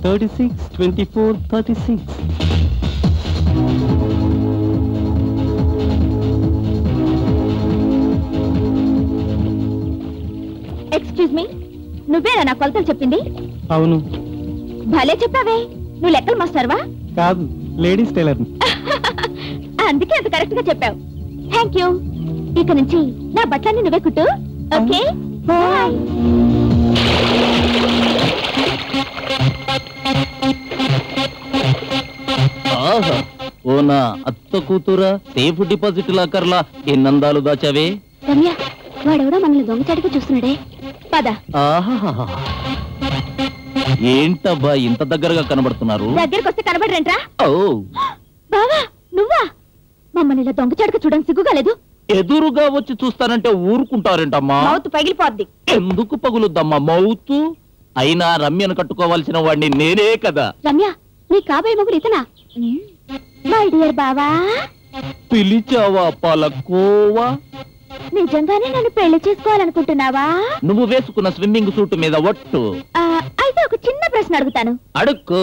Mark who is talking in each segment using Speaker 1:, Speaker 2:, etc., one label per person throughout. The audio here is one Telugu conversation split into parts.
Speaker 1: 36, 24, 36.
Speaker 2: ఎక్స్క్యూజ్ మీ, నువ్వేనా నా కొలతలు చెప్పింది?
Speaker 1: అవును.
Speaker 2: భలే చెప్పావే, నువ్వు లెక్కలు మాస్టర్వా?
Speaker 1: కాదు, లేడీస్ టైలర్.
Speaker 2: అందుకే అంత కరెక్ట్ గా చెప్పావు. Thank you. ఇక నుంచి నా బట్టలన్నీ నువ్వే కుట్టు. Okay, bye.
Speaker 3: ఆహా, ఓ నా అత్త కూతురా, సేఫ్ డిపాజిట్ లాకర్లా ఎన్నందాలు దాచావే.
Speaker 2: రమ్య, వాడెవడో మనల్ని దొంగచాటుగా చూస్తున్నాడే, పద.
Speaker 3: ఆహా, ఏంటబ్బా ఇంత దగ్గరగా కనబడుతున్నారు?
Speaker 2: దగ్గరికి వస్తే కనబడరేంట్రా?
Speaker 3: ఓ
Speaker 2: బావా, నువ్వా? మమ్మల్ని ఇలా దొంగచాటుగా చూడడానికి సిగ్గుగా లేదు?
Speaker 3: ఎదురుగా వచ్చి చూస్తానంటే ఊరుకుంటారేంటమ్మా?
Speaker 2: మౌత్ పగిలిపోద్ది.
Speaker 3: ఎందుకు పగులుద్దమ్మా మౌతు? అయినా రమ్యను కట్టుకోవాల్సిన వాడిని నేనే కదా.
Speaker 2: రమ్య, నీ కాబోయే మొగుడు ఇతనా? మై డియర్ బావా.
Speaker 3: పిలిచావా పలకోవా?
Speaker 2: నిజంగానే నన్ను పెళ్లి చేసుకోవాలనుకుంటున్నావా?
Speaker 3: నువ్వు వేసుకున్న స్విమ్మింగ్ సూట్ మీద ఒట్టు.
Speaker 2: అయితే ఒక చిన్న ప్రశ్న అడుగుతాను.
Speaker 3: అడుక్కు.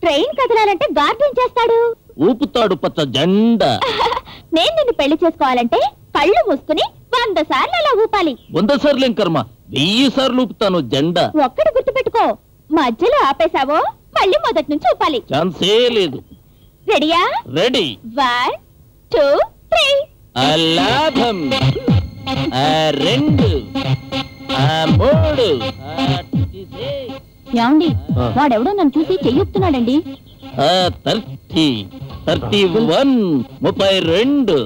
Speaker 2: ట్రైన్ కదలాలంటే గార్డ్ ఏం చేస్తాడు?
Speaker 3: ఊపుతాడు పచ్చ జెండా.
Speaker 2: నేను నిన్ను పెళ్లి చేసుకోవాలంటే కళ్ళు మూసుకుని 100 సార్లు అలా ఊపాలి.
Speaker 3: 100 సార్లు ఏం కర్మ, 1000 సార్లు ఊపుతాను జెండా.
Speaker 2: ఒక్కటి గుర్తుపెట్టుకో, మధ్యలో ఆపేశావో మళ్ళీ మొదటి నుంచి ఊపాలి.
Speaker 3: ఛాన్సే లేదు.
Speaker 2: రెడీయా?
Speaker 3: రెడీ.
Speaker 2: 1, 2, 3.
Speaker 3: అలాభం. 2, 3.
Speaker 2: ఏమండి, వాడెవడో నన్ను చూసి చెయ్యొస్తున్నాడండి.
Speaker 3: 30, 31, 32,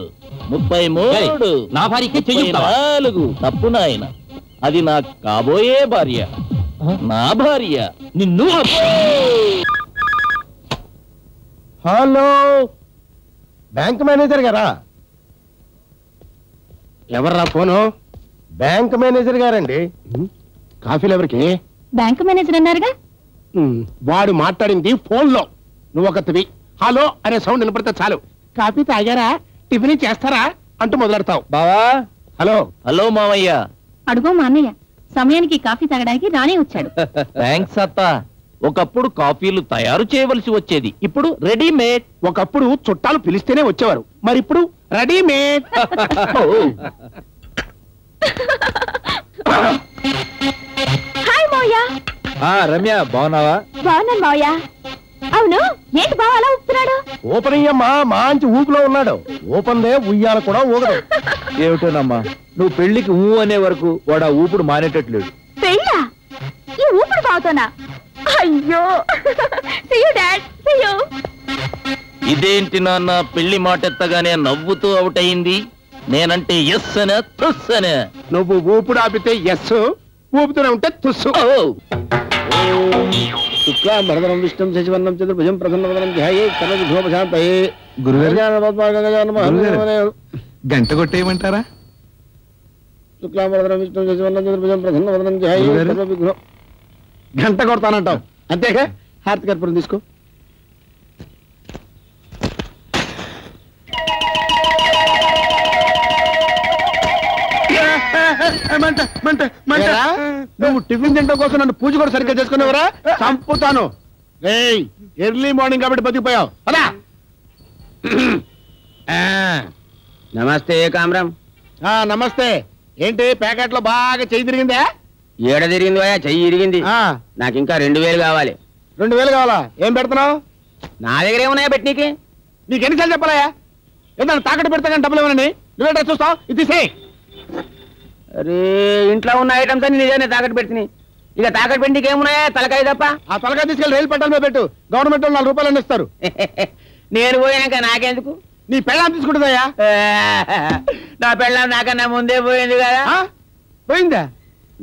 Speaker 3: 33.
Speaker 1: నా భార్యకి
Speaker 3: 34. తప్పు నాయన, అది నా కాబోయే భార్య, నా భార్య. నిన్ను
Speaker 4: హలో, బ్యాంక్ మేనేజర్ గారా? ఎవర్రా ఫోను? బ్యాంక్ మేనేజర్ గారండి. కాఫీలు ఎవరికి?
Speaker 2: బ్యాంక్ మేనేజర్ అన్నారుగా.
Speaker 4: వాడు మాట్లాడింది ఫోన్లో. నువ్వు ఒకటివి హలో అనే సౌండ్ వినపడితే చాలు. కాఫీ తాగారా, టిఫిన్ చేస్తారా అంటూ మొదలెడతావు.
Speaker 3: బావా.
Speaker 4: హలో.
Speaker 3: హలో మామయ్య.
Speaker 2: అడుగో మా అన్నయ్య, సమయానికి కాఫీ తాగడానికి రానే వచ్చాడు.
Speaker 3: థ్యాంక్స్ అత్త. ఒకప్పుడు కాఫీలు తయారు చేయవలసి వచ్చేది, ఇప్పుడు రెడీమేడ్.
Speaker 4: ఒకప్పుడు చుట్టాలు పిలిస్తేనే వచ్చేవారు, మరి ఇప్పుడు రెడీమేడ్.
Speaker 2: హాయ్ మోయ.
Speaker 3: రమ్య, బాగున్నావా?
Speaker 2: బాగున్నాను మోయ. అవును, ఏంటి బావ అలా ఊపుతున్నాడు?
Speaker 4: ఓపెన్ అయ్యమ్మా, మంచి ఊపులో ఉన్నాడు. ఓపెన్ దే ఉయ్యాల కూడా ఊగదు.
Speaker 3: ఏమిటోనమ్మా, నువ్వు పెళ్లికి ఊ అనే వరకు వాడు ఆ ఊపుడు మానేటట్లేడు.
Speaker 2: పెళ్ళా? ఈ ఊపుడు బావుతోనా? అయ్యో. See you, Dad. See you.
Speaker 3: ఇదేంటి నాన్న, పెళ్లి మాట ఎత్తగానే నవ్వుతూ అవుట్ అయింది. నేనంటే ఎస్ అనే తుస్ అనే.
Speaker 4: నువ్వు ఊపుడు ఆపితే ఎస్, ఊపుతూనే ఉంటే తుస్సు. శుక్లాం భరతరం విష్ణుం శశివర్ణం చతుర్భుజం ప్రసన్నవదనం ధ్యాయే సర్వవిఘ్నోపశాంతయే.
Speaker 1: గంట కొట్టేయమంటారా?
Speaker 4: శుక్లాం భరతరం విష్ణుం శశివర్ణం చతుర్భుజం ప్రసన్నవదనం ధ్యాయే సర్వవిఘ్నో. గంట కొడతానంటావు అంతేగా? హారతి కర్పూరం తీసుకో. నువ్వు టిఫిన్ తింటం కోసం నన్ను పూజ కూడా సరిగ్గా చేసుకునేవరా? చంపుతాను. ఎర్లీ మార్నింగ్ కాబట్టి బతికిపోయావు. అలా
Speaker 5: నమస్తే కామ్రం.
Speaker 4: నమస్తే. ఏంటి ప్యాకెట్ లో బాగా చెయ్యి తిరిగిందా?
Speaker 5: ఏడ తిరిగింది పోయా, చెయ్యి ఇరిగింది. నాకు ఇంకా 2000 కావాలి.
Speaker 4: 2000 కావాలా? ఏం పెడుతున్నావు?
Speaker 5: నా దగ్గర ఏమున్నాయా పెట్టనీకి?
Speaker 4: నీకు ఎన్నిసార్లు చెప్పాలయా? ఏదన్నా తాకట్టు పెడతా కానీ డబ్బులు ఇవ్వనండి. నువ్వేటా చూస్తావు? ఇది తీసేయ్.
Speaker 5: అరే, ఇంట్లో ఉన్న ఐటమ్స్ అన్ని నిజానే తాకట్టు పెడుతుంది. ఇక తాకట్టు పెట్టి ఏమున్నాయా? తలకాయ తప్ప.
Speaker 4: ఆ తలకాయ తీసుకెళ్ళి రైలు పెట్టాలి మీద పెట్టు. గవర్నమెంట్ వాళ్ళు 4 రూపాయలు ఇస్తారు.
Speaker 5: నేను పోయాక నాకెందుకు?
Speaker 4: నీ పెళ్ళాం తీసుకుంటుందయ్యా.
Speaker 5: నా పెళ్ళాం నాకన్నా ముందే పోయింది కదా.
Speaker 4: పోయిందా?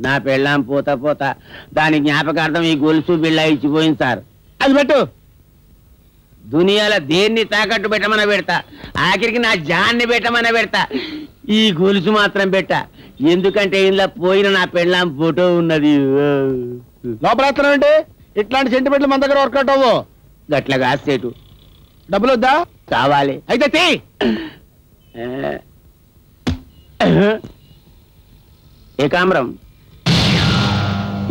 Speaker 5: నా పెళ్ళాం పోతా పోతా దాని జ్ఞాపకార్థం ఈ గొలుసు బిళ్ళ ఇచ్చిపోయింది సార్.
Speaker 4: అది పెట్టు.
Speaker 5: దునియాలో దేన్ని తాకట్టు పెట్టమని పెడతా, ఆఖరికి నా జాన్ని పెట్టమని పెడతా, ఈ గొలుసు మాత్రం పెట్టా. ఎందుకంటే ఇందులో పోయిన నా పెళ్ళాం ఫోటో ఉన్నది.
Speaker 4: లోపలేస్తానంటే ఇట్లాంటి సెంటిమెంట్లు మన దగ్గర వర్కౌట్ అవ్వు.
Speaker 5: గట్ల కాసేటు
Speaker 4: డబ్బులు వద్దా?
Speaker 5: కావాలి.
Speaker 4: అయితే తీ.
Speaker 5: ఏ కామ్రం,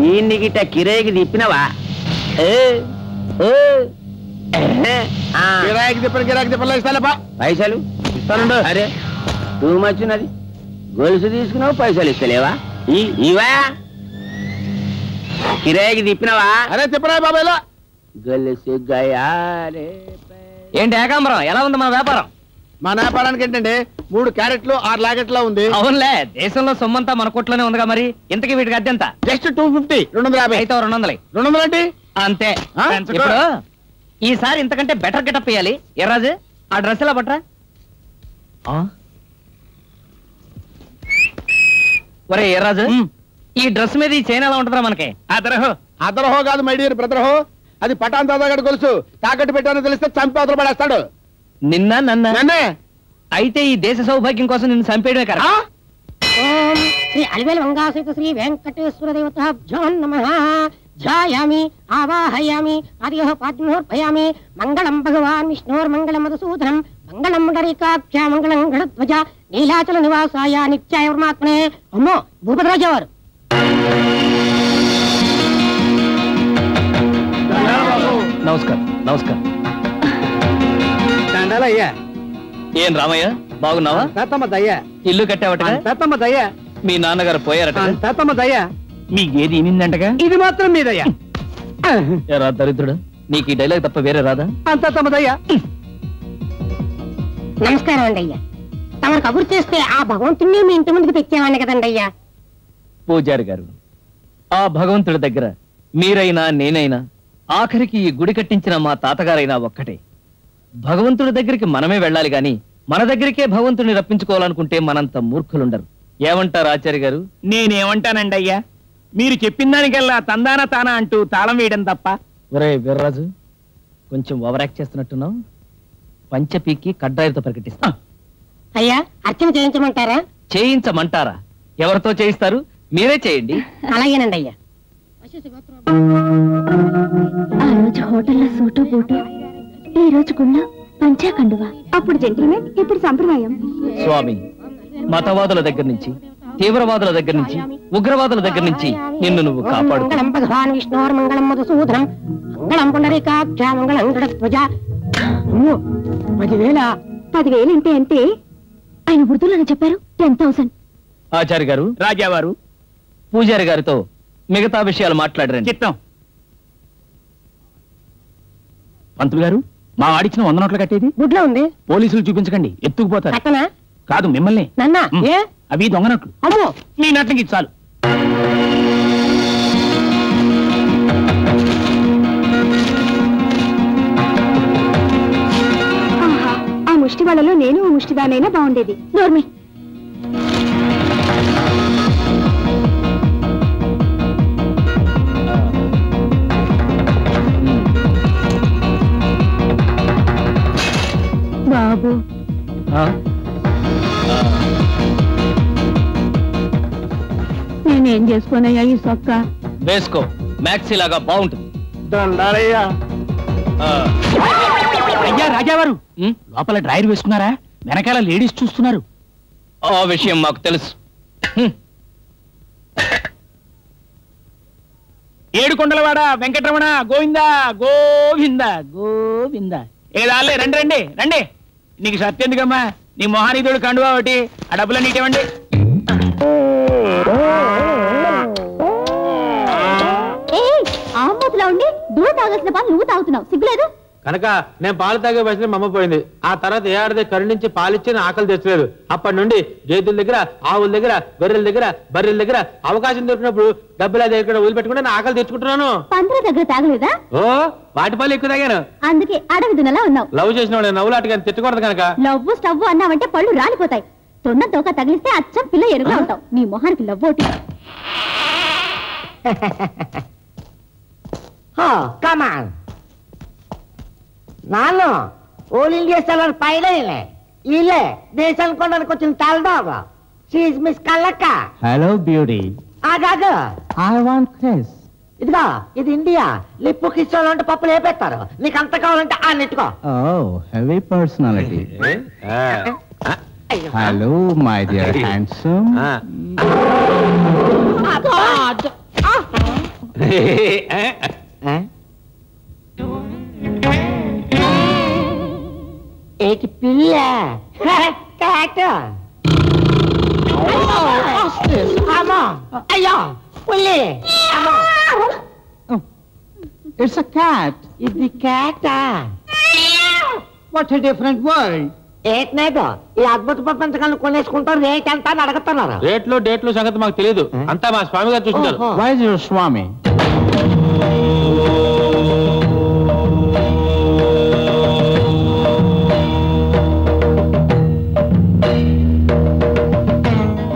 Speaker 5: ఈ గిట్ట కిరేకి తిప్పినవా?
Speaker 4: గిరాకి తిప్పలు ఇస్తాలేపా.
Speaker 5: పైసలు
Speaker 4: ఇస్తానుండు.
Speaker 5: అరే టూ మచ్ ఉన్నది. గొలుసు తీసుకున్నావు, పైసలు ఇస్తలేవా? ఇవా కిరాయికి తిప్పినవా?
Speaker 4: అరే తిప్పరా బాబా ఇలా.
Speaker 5: గొలుసు గయారే.
Speaker 1: ఏంటి ఏకాంబరం, ఎలా ఉంది మన వ్యాపారం?
Speaker 4: మా వ్యాపారానికి ఏంటంటే 3 క్యారెట్లు 6 లాకెట్లో ఉంది.
Speaker 1: అవునులే, దేశంలో సొమ్మంతా మన కొట్లోనే ఉందిగా. మరి ఇంతకీ వీటికి అద్దె ఎంత?
Speaker 4: జస్ట్ 250. 250.
Speaker 1: అయితే 200.
Speaker 4: 200 అంటే
Speaker 1: అంతే.
Speaker 4: ఆ?
Speaker 1: ఇప్పుడు ఈసారి ఇంతకంటే బెటర్ గెటప్ ఇయ్యాలి. ఎర్రాజు ఆ డ్రెస్ ఎలా పట్రా. ఒరే ఎర్రాజు, ఈ డ్రెస్ మీద ఈ చైన్ ఎలా ఉంటుందా మనకి?
Speaker 4: అదరహో కాదు మై డియర్ బ్రదర్హో. అది పటాన్ దాదాగడు గొలుసు. తాకట్టు పెట్టానో తెలిస్తే చంపి అవతల పడేస్తాడు.
Speaker 1: నిన్న
Speaker 4: నన్నే.
Speaker 1: అయితే ఈ దేశ సౌభాగ్యం కోసం నిన్ను చంపేయడమే కదా.
Speaker 6: ఓం శ్రీ అలివేలు మంగాసహిత శ్రీ వెంకటేశ్వర దేవతాభ్యో నమః. ధ్యాయామి ఆవాహయామి ఆదియోః పాద్మోర్భయామి. మంగళం భగవాన్ విష్ణోర్మంగళం మధుసూదనం మంగళం పుండరీకాక్ష మంగళం గణధ్వజ నీలాచల నివాసాయ నిత్యాయ పరమాత్మనే. అమ్మో భూపతిరాజు వారు.
Speaker 1: నమస్కారం. నమస్కారం.
Speaker 4: అయ్యా
Speaker 1: ఏం రామయ్య, బాగున్నావా?
Speaker 4: తాతమ్మ దయ్యా.
Speaker 1: ఇల్లు కట్టావట?
Speaker 4: తాతమ్మ దయ్యా.
Speaker 1: మీ నాన్నగారు పోయారట?
Speaker 4: తాతమ్మ దయ్యా.
Speaker 1: మీ గేది ఇనిందంటగా?
Speaker 4: ఇది మాత్రం మీదయ్యా.
Speaker 1: రా దరిద్రుడు, నీకు ఈ డైలాగ్ తప్ప వేరే రాదా?
Speaker 4: తాతమ్మ దయ్యా.
Speaker 6: నమస్కారం అండి అయ్యా. తమరు కబురు చేస్తే ఆ భగవంతుణ్ణి మీ ఇంటి ముందుకు తెచ్చేవాడిని కదండి అయ్యా.
Speaker 1: పూజారి గారు, ఆ భగవంతుడి దగ్గర మీరైనా నేనైనా ఆఖరికి ఈ గుడి కట్టించిన మా తాతగారైనా ఒక్కటే. భగవంతుడి దగ్గరికి మనమే వెళ్ళాలి గాని మన దగ్గరికే భగవంతుడిని రప్పించుకోవాలనుకుంటే మనంత మూర్ఖులుండరు. ఏమంటారు ఆచార్య గారు?
Speaker 7: నేనేమంటానండి అయ్యా, మీరు చెప్పిన దానికల్లా తందానా తానా అంటూ తాళం వేయడం తప్ప.
Speaker 1: ఒరే వీర్రాజు, కొంచెం ఓవరాక్ట్ చేస్తున్నట్టున్నావు. పంచపీకి కడ్డాయితో ప్రకటిస్తా.
Speaker 6: అయ్యా అర్చన చేయించమంటారా?
Speaker 1: చేయించమంటారా? ఎవరితో చేయిస్తారు? మీరే చేయండి.
Speaker 6: అలాగేనండి అయ్యా.
Speaker 2: ఆ రోజు హోటల్లో సూటు బూటు, ఈ రోజు గుళ్ళో పంచాకండువా. అప్పుడు జెంటిల్మెన్, ఇప్పుడు సంప్రదాయం.
Speaker 1: స్వామి, మతవాదుల దగ్గర నుంచి, తీవ్రవాదుల దగ్గర నుంచి, ఉగ్రవాదుల దగ్గర నుంచి నిన్ను నువ్వు కాపాడు.
Speaker 6: మంగళం భగవాన్ విష్ణోర్మంగళం మధుసూదనం మంగళం పుండరీకాక్ష మంగళం గణధ్వజ. 10,000.
Speaker 2: 10,000 అంటే అంతే. ఆయన ఉర్దూలోనే చెప్పారు 10,000.
Speaker 1: ఆచార్య గారు,
Speaker 7: రాజావారు
Speaker 1: పూజారి గారితో మిగతా విషయాలు మాట్లాడరండి.
Speaker 7: చిత్తం. పంతులు గారు, మా వాడిచ్చిన 100 నోట్లు కట్టేది
Speaker 6: గుడ్లో ఉంది.
Speaker 7: పోలీసులు చూపించకండి, ఎత్తుకుపోతారు.
Speaker 6: పక్కన
Speaker 7: కాదు మిమ్మల్ని.
Speaker 6: నన్నా ఏ
Speaker 7: అవి దొంగ నోట్లు.
Speaker 6: అమ్మో
Speaker 7: మీ నట్లకి చాలు.
Speaker 2: ఆ ముష్టి వాళ్ళలో నేను ఓ ముష్టిదానైనా బాగుండేది. నోర్మి. బాబు, నేనేం చేసుకోనయ్యా ఈ సొక్క?
Speaker 1: వేసుకో, మ్యాక్సీ లాగా బాగుంటుంది.
Speaker 4: దండాలయ్యా.
Speaker 7: అయ్యా రాజావారు,
Speaker 1: ఉం?
Speaker 7: లోపల డ్రైర్ వేసుకున్నారా? వెనకాల లేడీస్ చూస్తున్నారు.
Speaker 1: ఆ విషయం మాకు తెలుసు. హ్మ్.
Speaker 7: ఏడుకొండలవాడ వెంకటరమణ గోవిందా గోవిందా గోవిందా. ఏదాలే రండి రండి రండి. నీకు సత్యం ఎందుకమ్మా, నీ మొహానీతుడు కండువా ఒకటి, ఆ డబ్బులు నీటివ్వండి.
Speaker 2: ఆంబోతులా ఉండి దూరం తాగాల్సిన పాలు నువ్వు తాగుతున్నావు, సిగ్గులేదు?
Speaker 8: కనుక నేను పాలు తాగే వయసులో మా అమ్మ పోయింది. ఆ తర్వాత ఏ ఆడదే కరుణించి పాలిచ్చి ఆకలి తెచ్చలేదు. అప్పటి నుండి గేదెల దగ్గర, ఆవుల దగ్గర, గొర్రెల దగ్గర, బర్రెల దగ్గర అవకాశం దొరికినప్పుడు డబ్బులు అది ఎక్కడ వదిలిపెట్టుకుంటే నా ఆకలి తెచ్చుకుంటున్నాను.
Speaker 2: పంతుల దగ్గర తాగలేదా?
Speaker 8: ఓ వాటి పాలు ఎక్కువ తాగాను.
Speaker 2: అందుకే అడవి దున్నలా ఉన్నావు.
Speaker 8: లవ్ చేసిన వాడు నవ్వులాటగా తిట్టకూడదు కనుక.
Speaker 2: లవ్వు స్టవ్వు అన్నావంటే పళ్ళు రాలిపోతాయి. తొండ తోక తగిలిస్తే అచ్చం పిల్ల ఎరుగా ఉంటావు. నీ మొహానికి లవ్వోటి.
Speaker 6: నాన్న ఓల్ ఇండియా సెలర్ పైలే ఇలే దేశానికి కొనడానికి వచ్చిన తలదాగా షీఈ్ మిస్ కల్లక్క.
Speaker 7: Hello beauty.
Speaker 6: ఆగాగు,
Speaker 7: ఐ వాంట్ కిస్.
Speaker 6: ఇదిగో ఇది ఇండియా. లిప్పు కిస్సోలు అంటే పప్పులు వేపేస్తారు. నీకు అంత కావాలంటే ఆ నెట్టుకో.
Speaker 9: Oh, heavy personality. Hello, my dear handsome.
Speaker 6: ఏటి పిల్ల కాట అమ్మా అయ్యో పుల్లి
Speaker 9: It's a cat.
Speaker 6: ఇది Kata
Speaker 9: What a different world.
Speaker 6: ఏట్నేదో ఈ అద్భుత ప్రపంచకాలను కొనేసుకుంటారు రేట్ ఎంత అని అడుగుతున్నారు
Speaker 8: రేట్లు డేట్లు సంగతి మాకు తెలియదు అంతా మా స్వామి గారు చూసుకుంటారు.
Speaker 9: Why is your Swami?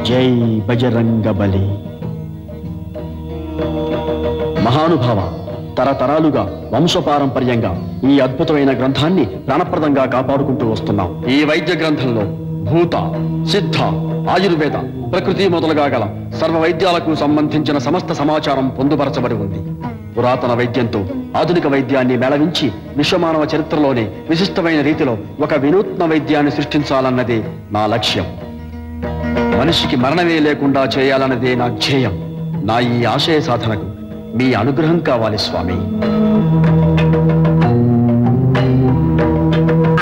Speaker 10: జై బజరంగబలి. మహానుభావ, తరతరాలుగా వంశపారంపర్యంగా ఈ అద్భుతమైన గ్రంథాన్ని ప్రాణప్రదంగా కాపాడుకుంటూ వస్తున్నాం. ఈ వైద్య గ్రంథంలో భూత, సిద్ధ, ఆయుర్వేద, ప్రకృతి మొదలుగా గల సర్వ వైద్యాలకు సంబంధించిన సమస్త సమాచారం పొందుపరచబడి ఉంది. పురాతన వైద్యంతో ఆధునిక వైద్యాన్ని మేళవించి విశ్వమానవ చరిత్రలోనే విశిష్టమైన రీతిలో ఒక వినూత్న వైద్యాన్ని సృష్టించాలన్నదే నా లక్ష్యం. మనిషికి మరణమే లేకుండా చేయాలన్నదే నా ధ్యేయం. నా ఈ ఆశయ సాధనకు మీ అనుగ్రహం కావాలి స్వామి.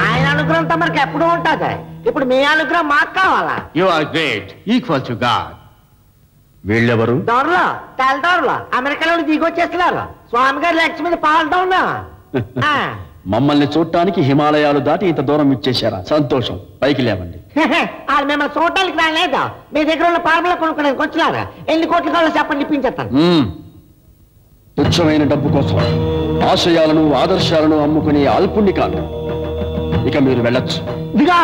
Speaker 6: ఆయన అనుగ్రహం తమరికి ఎప్పుడు ఉంటుంది. ఇప్పుడు మీ అనుగ్రహం మాకు కావాలా?
Speaker 9: You are great, equal to God.
Speaker 10: వీళ్ళెవరు?
Speaker 6: దొరలో తెల్లదొరలో అమెరికాలో దిగొచ్చేస్తున్నారు. స్వామి గారి లక్ష్మి మీద పాల్గొన్నా
Speaker 10: మమ్మల్ని చూడటానికి హిమాలయాలు దాటి ఇంత దూరం ఇచ్చేశారా? సంతోషం, పైకి లేవండి.
Speaker 6: వాళ్ళు మిమ్మల్ని చూడటానికి రాలేదా? మీ దగ్గర ఉన్న పార్మలో కొనుక్కోడానికి వచ్చినారా? ఎన్ని కోట్ల కావాలో చెప్పండి, ఇప్పించేస్తాను.
Speaker 10: తుచ్చమైన డబ్బు కోసం ఆశయాలను ఆదర్శాలను అమ్ముకునే అల్పుణ్ణి కాదు. ఇక మీరు వెళ్ళొచ్చు.
Speaker 6: ఇదిగా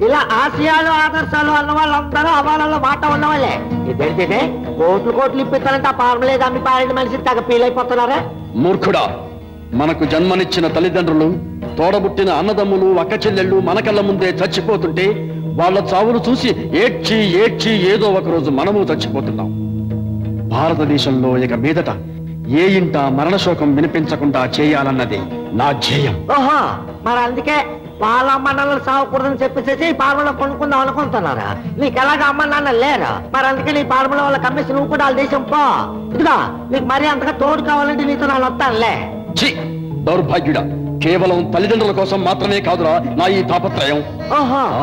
Speaker 6: ఇలా ఆశయాలు ఆదర్శాలు అన్న వాళ్ళందరూ అవాలలో మాట ఉన్నవాళ్ళే. ఇదేంటే కోట్లు కోట్లు ఇప్పిస్తారంటే ఆ పార్మలేదు అమ్మి పారేడు మనిషి తగ్గ ఫీలైపోతున్నారా?
Speaker 10: మూర్ఖుడా, మనకు జన్మనిచ్చిన తల్లిదండ్రులు, తోడబుట్టిన అన్నదమ్ములు, అక్క చెల్లెళ్ళు మన కళ్ళ ముందే చచ్చిపోతుంటే వాళ్ళ చావులు చూసి ఏడ్చి ఏడ్చి ఏదో ఒక రోజు మనము చచ్చిపోతున్నాం. భారతదేశంలో ఇక మీదట ఏ ఇంట మరణశోకం వినిపించకుండా చేయాలన్నదే నా ధ్యేయం.
Speaker 6: ఓహో, మరి అందుకే వాళ్ళ అమ్మ నాన్నలు సాగకూడదని చెప్పేసి పార్మలో కొనుక్కుందాం అనుకుంటున్నారా? నీకు ఎలాగ అమ్మ నాన్న లేరు, మరి అందుకే నీ పార్మలో వాళ్ళ కమ్మేసి నువ్వు కూడా వాళ్ళ దేశం పో. ఇదిగా నీకు మరీ అంతగా తోడు కావాలంటే నీతో నేను వస్తానులే.
Speaker 10: దౌర్భాగ్యుడా, కేవలం తల్లిదండ్రుల కోసం మాత్రమే కాదురా నా ఈ తాపత్రయం.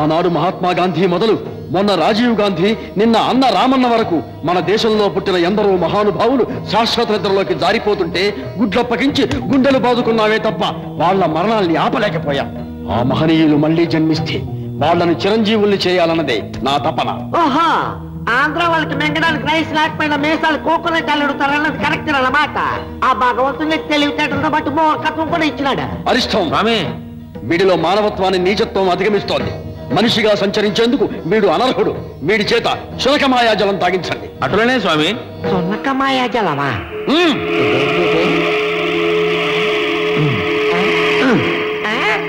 Speaker 10: ఆనాడు మహాత్మా గాంధీ మొదలు మొన్న రాజీవ్ గాంధీ, నిన్న అన్న రామన్న వరకు మన దేశంలో పుట్టిన ఎందరో మహానుభావులు శాశ్వత నిద్రలోకి జారిపోతుంటే గుడ్లప్పగించి గుండెలు బాదుకున్నావే తప్ప వాళ్ళ మరణాల్ని ఆపలేకపోయా. ఆ మహనీయులు మళ్లీ జన్మిస్తే వాళ్ళని చిరంజీవుల్ని చేయాలన్నదే నా తపన.
Speaker 6: ఓహో, ఆంధ్ర వాళ్ళకి మెంగడానికి రైస్ లేకపోయినా మేసాలు కోకోనట్ అల్లుడుతారన్నది కరెక్ట్ అన్నమాట. ఆ భగవంతుని తెలివితేటలతో బట్టి మూర్ఖత్వం కూడా ఇచ్చినాడు.
Speaker 10: అరిష్టం స్వామి, వీడిలో మానవత్వాన్ని నీచత్వం అధిగమిస్తోంది. మనిషిగా సంచరించేందుకు వీడు అనర్హుడు. వీడి చేత శునకమాయాజలం తాగించండి.
Speaker 8: అటులనే స్వామి.
Speaker 6: శునకమాయాజలమా?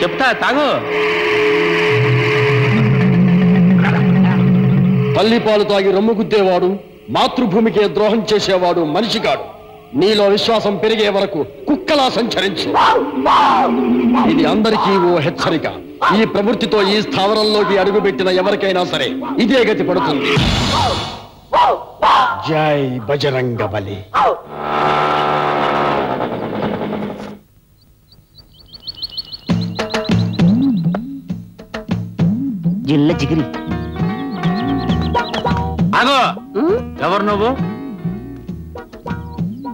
Speaker 8: చెప్తా, తాగు.
Speaker 10: తల్లిపాలు తాగి రొమ్ము గుద్దేవాడు, మాతృభూమికే ద్రోహం చేసేవాడు మనిషి కాడు. నీలో విశ్వాసం పెరిగే వరకు కుక్కలా సంచరించు. ఇది అందరికీ ఓ హెచ్చరిక. ఈ ప్రవృత్తితో ఈ స్థావరంలోకి అడుగుపెట్టిన ఎవరికైనా సరే ఇదే గతి పడుతుంది. జై బజరంగబలి.
Speaker 6: జిల్ల జిగిరి.
Speaker 8: ఆగో, ఎవరు నువ్వు?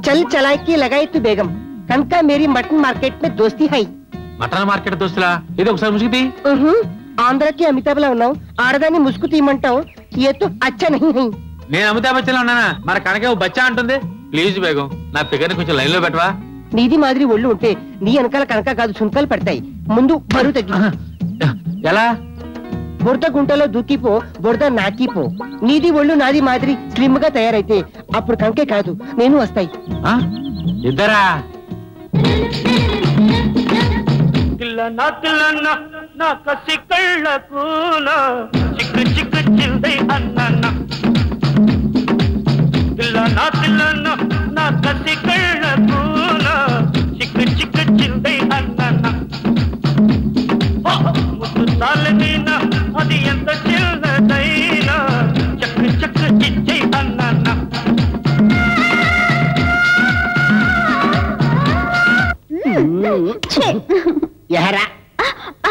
Speaker 6: చల్ చలాయికి లగాయి బేగం కనుక మేరీ మటన్ మార్కెట్ में दोस्ती है.
Speaker 8: మటన్ మార్కెట్ దోస్తులా? ఇది ఒకసారి ముసుగుతీ.
Speaker 6: ఆంధ్రాకి అమితాబ్లా ఉన్నావు, ఆడదాన్ని ముసుగు తీయమంటావు. ఏ తో అచ్చా నహీ హై.
Speaker 8: నేను అమితాబ్ బచ్చన్ ఉన్నానా? మరి కనకే బచ్చా అంటుంది. ప్లీజ్ బేగం, నా ఫిగర్ ని కొంచెం లైన్ లో పెట్టవా?
Speaker 6: నీది మాదిరి ఒళ్ళు ఉంటే నీ వెనకాల కనుక కాదు సుంకాలు పడతాయి. ముందు బరువు తగ్గి.
Speaker 8: ఎలా?
Speaker 6: బురద గుంటలో దూకిపో, బురద నాకిపో. నీది ఒళ్ళు నాది మాదిరి స్లిమ్ గా తయారైతే అప్పుడు కంకే కాదు నేను వస్తాయి.
Speaker 8: ఇద్దరా?
Speaker 11: నా కసి కళ్ళకు చిక్కు చిక్కు చిల్దై అన్న నా కసి కళ్ళకు చిక్కు చిక్కు చిల్దై అన్న ముద్దు తాళనీనా అది ఎంత చిన్నదైనా చక్కు చక్కు చిచ్చై అన్న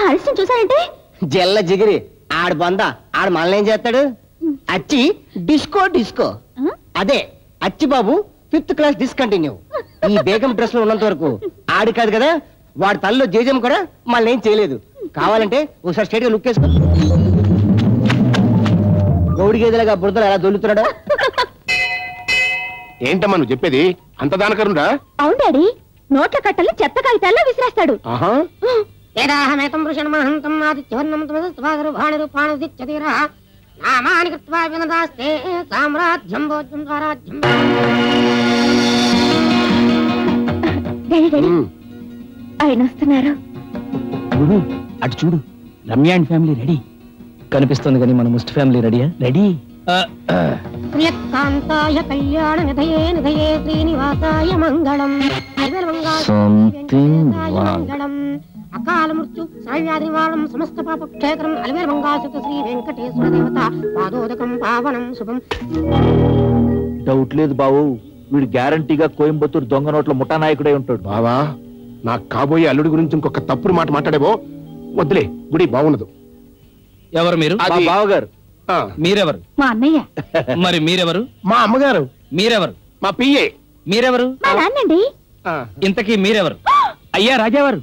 Speaker 2: ఆలస్యం చూసారంటే
Speaker 5: జల్ల జిగిరి ఆడు బొంద ఆడు మనల్ని ఏం చేస్తాడు? అచ్చి డిస్కో డిస్కో అదే అచ్చి బాబు 5th క్లాస్ డిస్కంటిన్యూ. ఈ బేగం డ్రెస్ లో ఉన్నంత వరకు ఆడి కాదు కదా, వాడి తల్లిలో జేజం కూడా మనల్ని ఏం చేయలేదు. కావాలంటే ఒకసారి స్ట్రైట్ గా లుక్ వేసుకో. గౌడి గేదెలుగా బురదలు ఎలా దొల్లుతున్నాడు.
Speaker 4: ఏంటమ్మా నువ్వు చెప్పేది? అంత దానకరుండా?
Speaker 2: అవును డాడీ, నోట్ల కట్టలు చెత్త కాగితాల్లో విసిరేస్తాడు.
Speaker 6: ఏదాహమేతం వృషణమహంతం ఆదిత్యవర్ణం తమస్తవాగరు భాణిరూపాణుదిత్యధీరః నామాని కృత్వా వినదాస్తే సామ్రాజ్యం భోజ్యం స్వరాజ్యం.
Speaker 2: డాడీ డాడీ, ఆయన వస్తున్నారు.
Speaker 7: అటు చూడు, రమ్య అండ్ ఫ్యామిలీ రెడీ
Speaker 1: కనిపిస్తుంది కానీ మన ముస్ట్ ఫ్యామిలీ రెడీయా?
Speaker 7: రెడీ.
Speaker 6: ప్రియకాంతాయ కళ్యాణ నిధయే నిధయే శ్రీనివాసాయ మంగళం. మంగళం అకాల మృత్యు సర్వ్యాధి నివారణం సమస్త పాప క్షేత్రం అలివేల మంగాసుత శ్రీ వెంకటేశ్వర దేవత పాదోదకం పావనం శుభం.
Speaker 12: డౌట్ లేదు బావు, వీడు గ్యారంటీగా కోయంబత్తూరు దొంగ నోట్ల ముఠా నాయకుడే ఉంటాడు.
Speaker 4: బావా, నాకు కాబోయే అల్లుడి గురించి ఇంకొక తప్పుడు మాట మాట్లాడేవో వద్దులే, గుడి బాగున్నదు.
Speaker 1: ఎవరు మీరు?
Speaker 12: బావగారు.
Speaker 1: మీరెవరు?
Speaker 2: మా అన్నయ్య.
Speaker 1: మరి మీరెవరు?
Speaker 4: మా అమ్మగారు.
Speaker 1: మీరెవరు?
Speaker 4: మా పియ్యే.
Speaker 1: మీరెవరు?
Speaker 2: మా నాన్నండి.
Speaker 1: ఇంతకీ మీరెవరు?
Speaker 7: అయ్యా రాజావారు,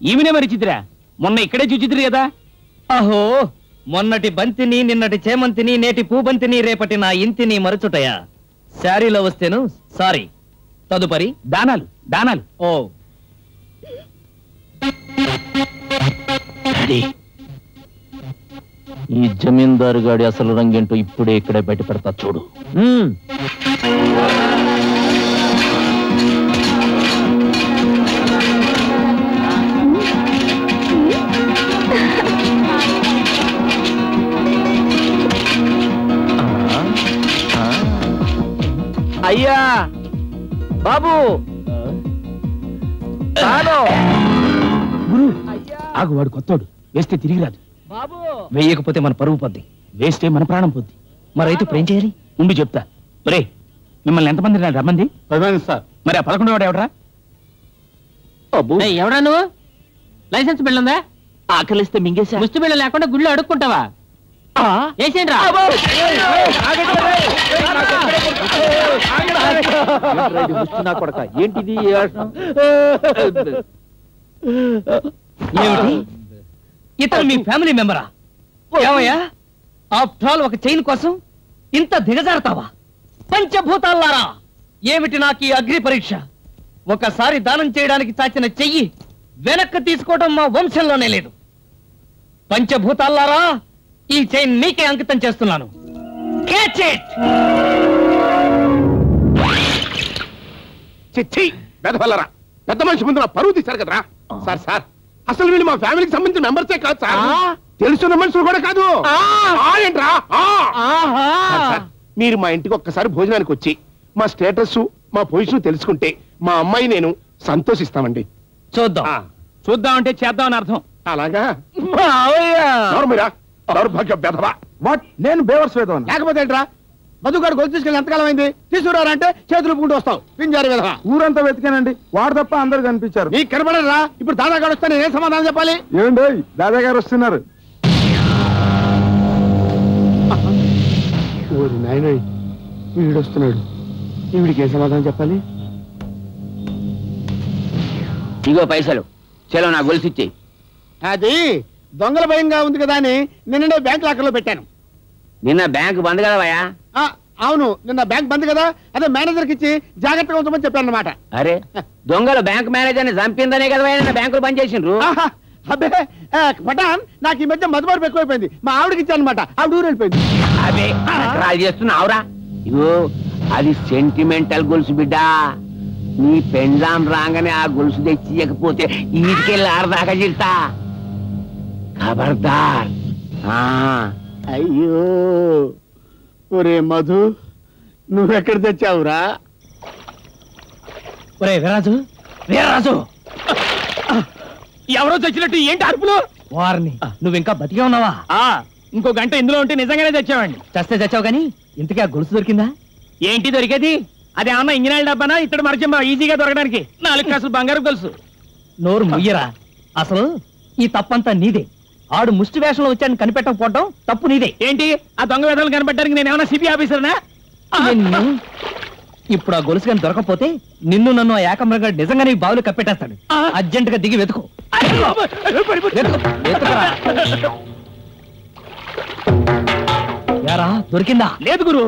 Speaker 7: ఈమెనే మరి చిత్ర. మొన్న ఇక్కడే చూచిద్రు కదా.
Speaker 1: అహో, మొన్నటి బంతిని నిన్నటి చేమంతిని నేటి పూబంతిని రేపటి నా ఇంటిని మరుచుటయా? శారీలో వస్తేను సారీ. తదుపరి
Speaker 7: దానాలు దానాలు.
Speaker 1: ఓ
Speaker 3: ఈ జమీందారు గాడి అసలు రంగేంటో ఇప్పుడే ఇక్కడే బయట పెడతా చూడు.
Speaker 12: అయ్యా బాబు,
Speaker 7: గురు ఆగు, వాడు కొత్తోడు, వేస్తే తిరిగి రాదు.
Speaker 1: వేయకపోతే మన పరువు పొద్ది,
Speaker 7: వేస్తే మన ప్రాణం పోద్ది.
Speaker 1: మరైతే ఇప్పుడు ఏం చేయాలి?
Speaker 7: ఉండి చెప్తా. ఒరే, మిమ్మల్ని ఎంతమంది రమ్మంది?
Speaker 9: 10 సార్.
Speaker 7: మరి ఆ 11వ వాడు ఎవడరా?
Speaker 5: ఎవడా నువ్వు? లైసెన్స్ బిల్ ఉందా?
Speaker 12: ఆకలిస్తే మింగేసా.
Speaker 5: ముష్టి బిళ్ళ లేకుండా గుళ్ళు అడుక్కుంటావా? వేసేయండి రా.
Speaker 12: కొడక ఏంటిది?
Speaker 1: ఏమిటి? ఇతను మీ ఫ్యామిలీ మెంబరా? ఏమయ్యా, ఆఫ్టర్ ఆల్ ఒక చైన్ కోసం ఇంత దిగజారుతావా? పంచభూతాల్లారా, ఏమిటి నాకు ఈ అగ్ని పరీక్ష? ఒకసారి దానం చేయడానికి చాచిన చెయ్యి వెనక్కి తీసుకోవడం మా వంశంలోనే లేదు. పంచభూతాల్లారా, ఈ చైన్ మీకే అంకితం చేస్తున్నాను. Catch it!
Speaker 4: చిచ్చి బెదవల్లరా, పెద్ద మనిషి ముందు నా పరువు తీశారు కదరా. సార్ సార్, అసలు వీళ్ళు మా ఫ్యామిలీకి సంబంధించిన మెంబర్సే కాదు సార్, తెలుసున్న మనుషులు కూడా కాదు. ఏంట్రా? సార్, మీరు మా ఇంటికి ఒక్కసారి భోజనానికి వచ్చి మా స్టేటస్ మా పొజిషన్ తెలుసుకుంటే మా అమ్మాయి నేను సంతోషిస్తామండి.
Speaker 1: చూద్దాం.
Speaker 7: చూద్దామంటే చేద్దామని అర్థం.
Speaker 4: అలాగా? దౌర్భాగ్య బెదవా.
Speaker 9: వాట్? నేను బేవర్స్ వేదం
Speaker 4: లేకపోతే ఏంట్రా? మధుగాడు గొలుసు తీసుకెళ్ళి ఎంతకాలం అయింది? తీసుకురారంటే చేతులు పుకుంటూ వస్తావు. పింజారి విధవా.
Speaker 9: ఊరంతా వెతికానండి, వాడు తప్ప అందరు కనిపించారు.
Speaker 4: నీకు కనబడరా? ఇప్పుడు దాదాగాడు వస్తే నేను ఏం సమాధానం చెప్పాలి?
Speaker 9: ఏమండి, దాదా గారు వస్తున్నారు.
Speaker 4: నాయన, వీడు వస్తున్నాడు. వీడికి ఏం సమాధానం చెప్పాలి?
Speaker 5: ఇగో పైసలు, చలో నా గొలుసు ఇచ్చి.
Speaker 4: అది దొంగల భయంగా ఉంది కదా అని నిన్ననే బ్యాంక్ లాకర్లో పెట్టాను.
Speaker 5: నిన్న బ్యాంక్ బంద్ కదా భయ్యా?
Speaker 4: అవును, నిన్న బ్యాంక్ బంద్ కదా, అదే మేనేజర్కి ఇచ్చి జాగ్రత్తగా ఉంచమని చెప్పాను అన్నమాట.
Speaker 5: అరే, దొంగలు బ్యాంక్ మేనేజర్ని చంపిందనే కదా భయ్యా నిన్న బ్యాంకులు బంద్ చేసిండ్రు.
Speaker 4: అబ్బే పటాన్, నాకు ఈ మధ్య మధుమార్పు ఎక్కువైపోయింది. మా ఆవిడకి ఇచ్చాను అనమాట, ఆవిడ ఊరు వెళ్ళిపోయింది.
Speaker 5: అదే నకరాలు చేస్తున్నావురా? ఇగో అది సెంటిమెంటల్ గొలుసు బిడ్డ. నీ పెండ్లాం రాగానే ఆ గొలుసు తెచ్చి ఇవ్వకపోతే ఈటికెళ్ళి ఆడదాకా చిల్తా. ఖబర్దార్.
Speaker 4: అయ్యో ఒరే మధు, నువ్వెక్కడ తెచ్చావురా?
Speaker 1: ఒరే వీరాజు, వీరాజు,
Speaker 7: ఎవరో చచ్చినట్టు ఏంటి అరుపులు?
Speaker 1: వారిని, నువ్వు ఇంకా బతికే ఉన్నావా?
Speaker 7: ఇంకో గంట ఇందులో ఉంటే నిజంగానే తెచ్చావండి.
Speaker 1: చస్తే చచ్చావు కానీ ఇంతకీ ఆ గొలుసు దొరికిందా?
Speaker 7: ఏంటి దొరికేది? అది ఏమన్నా ఇంజనీర్ డబ్బానా? ఇతడు మరచెంబ ఈజీగా దొరకడానికి 4 కాసులు బంగారు గొలుసు.
Speaker 1: నోరు ముయ్యరా, అసలు ఈ తప్పంతా నీదే. ఆడు ముష్టి వేషంలో వచ్చాడని కనిపెట్టకపోవడం తప్పు నీదే.
Speaker 7: ఏంటి ఆ దొంగ వేషాలు కనిపెట్టడానికి నేను ఏమైనా సిబిఐ ఆఫీసర్నా?
Speaker 1: నిన్ను ఇప్పుడు ఆ గొలుసు కానీ దొరకపోతే నిన్ను నన్ను ఆ ఏకమ్రగా నిజంగా నీ బావులు కప్పెట్టేస్తాడు. అర్జెంట్ గా దిగి వెతుకు. వెతుకురా. యారా దొరికిందా?
Speaker 7: లేదు గురు.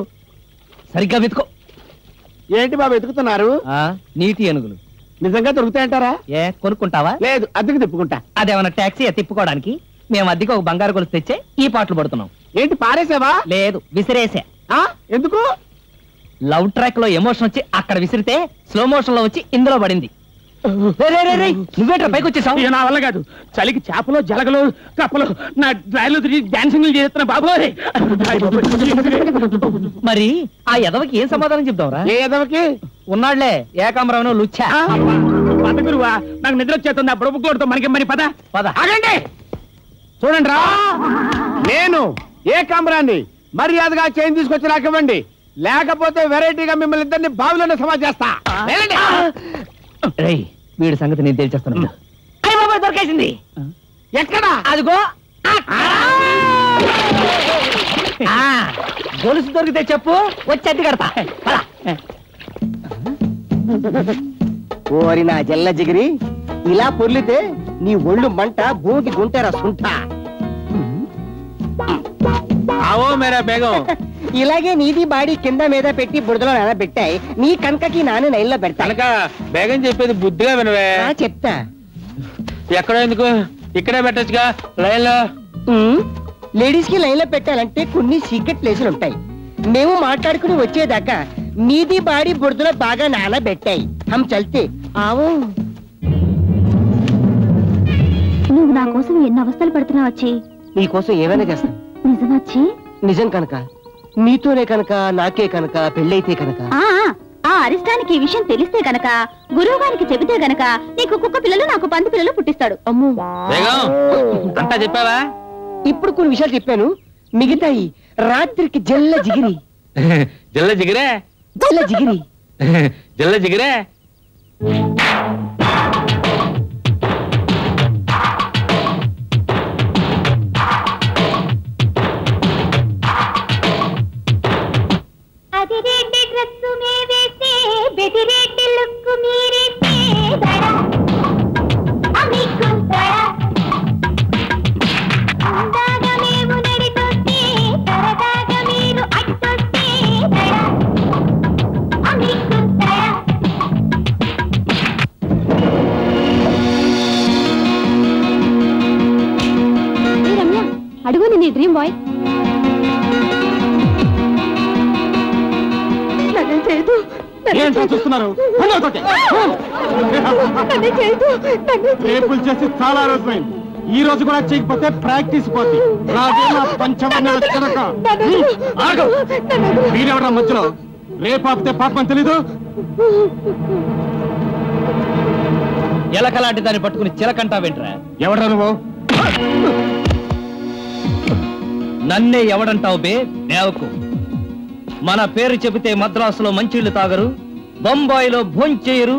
Speaker 1: సరిగ్గా వెతుకో.
Speaker 4: ఏంటి బాబు వెతుకుతున్నారు?
Speaker 1: నీటి ఏనుగులు
Speaker 4: నిజంగా దొరుకుతాయంటారా?
Speaker 1: ఏ కొనుక్కుంటావా?
Speaker 4: లేదు, అద్దెకి తిప్పుకుంటా.
Speaker 1: అదేమన్నా ట్యాక్సీ తిప్పుకోవడానికి? మేము అద్దెకి ఒక బంగారు గొలుసు తెచ్చే ఈ పాటలు పడుతున్నాం.
Speaker 4: ఏంటి పారేసావా?
Speaker 1: లేదు, విసిరేసా.
Speaker 4: ఎందుకు?
Speaker 1: లవ్ ట్రాక్ లో ఎమోషన్ వచ్చి అక్కడ విసిరితే స్లో మోషన్ లో వచ్చి ఇందులో పడింది. నువ్వేట్రా పైకి వచ్చేసావు?
Speaker 7: నా వల్ల కాదు. చలికి చేపలు జలగలు కప్పలు నా డ్రైవ్లో తిరిగి డాన్సింగ్ చేస్తున్నా బాబు.
Speaker 1: మరి ఆ ఎదవకి ఏం సమాధానం చెప్తావురా?
Speaker 4: ఏ ఎదవకి?
Speaker 1: ఉన్నాళ్లే ఏకాంబరం లుచ్చా.
Speaker 7: పద గురువా, నాకు నిద్ర వచ్చేస్తుంది. అప్పుడు బుక్కోడుతో మనకి మరి పద
Speaker 1: పద.
Speaker 4: ఆగండి, చూడండి రా, నేను ఏకాంబరాన్ని మర్యాదగా చైన్ తీసుకొచ్చి నాకివ్వండి, లేకపోతే వెరైటీగా మిమ్మల్ని ఇద్దరిని బావిలోనే సమాజ్ చేస్తా.
Speaker 1: వీడి సంగతి నేను తేల్చేస్తాను. అయ్య బాబా, దొరికేసింది.
Speaker 4: ఎక్కడ?
Speaker 1: అదిగో గొలుసు దొరికితే చెప్పు, వచ్చి అద్దె కడతా.
Speaker 5: ఓరి నా జల్ల జిగిరి, ఇలా పొర్లితే నీ ఒళ్ళు మంట భూమికి గుంటారా సుంఠ.
Speaker 8: ఆవో మేరా బేగం.
Speaker 5: ఇలాగే నీది బాడీ కింద మీద పెట్టి బురదలో నానబెట్టాయి, నీ కనకకి నాన్న నైల్లో పెడతా.
Speaker 8: కనుక బేగం చెప్పేది బుద్ధిగా వినవే.
Speaker 5: చెప్తా.
Speaker 8: ఎక్కడో ఎందుకు, ఇక్కడే పెట్టచ్చుగా లైన్ లో.
Speaker 5: లేడీస్ కి లైన్ లో పెట్టాలంటే కొన్ని సీక్రెట్ ప్లేసులు ఉంటాయి. మేము మాట్లాడుకుని వచ్చేదాకా నీది బాడీ బురదలో బాగా నానబెట్టాయి. హం చల్తే ఆవో.
Speaker 2: నువ్వు నా కోసం ఎన్ని అవస్థలు పడుతున్నావు వచ్చి.
Speaker 5: నీ కోసం ఏమైనా చేస్తాను.
Speaker 2: నిజం వచ్చి?
Speaker 5: నిజం కనుక, నీతోనే కనుక, నాకే కనుక, పెళ్ళైతే కనుక.
Speaker 2: ఆ అరిష్టానికి ఈ విషయం తెలిస్తే గనక, గురువు గారికి చెబితే గనక నీకు కుక్క పిల్లలు నాకు పంది పిల్లలు పుట్టిస్తాడు. అమ్మో,
Speaker 8: అంతా చెప్పావా?
Speaker 5: ఇప్పుడు కొన్ని విషయాలు చెప్పాను, మిగతాయి రాత్రికి జల్ల జిగిరి.
Speaker 8: జల్ల జిగిరే,
Speaker 5: జల్ల జిగిరి,
Speaker 8: జల్ల జిగిరే.
Speaker 2: అదిరేటి డ్రెస్సు మేవేస్తే బెదిరేటి లుక్కు మీరేస్తే దడా అమికుంటడా అందాగా మేము నడితొస్తే సరదాగా మీరు అట్టొస్తే దడా అమికుంటడా. ఏ రమ్య, అడుగు నీ డ్రీమ్ బాయ్.
Speaker 9: చూస్తున్నారు రేపులు చేసి చాలా రోజులైంది. ఈ రోజు కూడా చేయకపోతే ప్రాక్టీస్ పోద్ది. మీరెవరా మధ్యలో? రేపు ఆపితే పాపం తెలీదు.
Speaker 1: ఎలకలాంటి దాన్ని పట్టుకుని చిలకంటావేంట్రా?
Speaker 9: ఎవడ్రా నువ్వు?
Speaker 1: నన్నే ఎవడంటావు బే దేవకు? మన పేరు చెబితే మద్రాసులో మంచిళ్ళు తాగరు, బొంబాయిలో భోంచేయరు,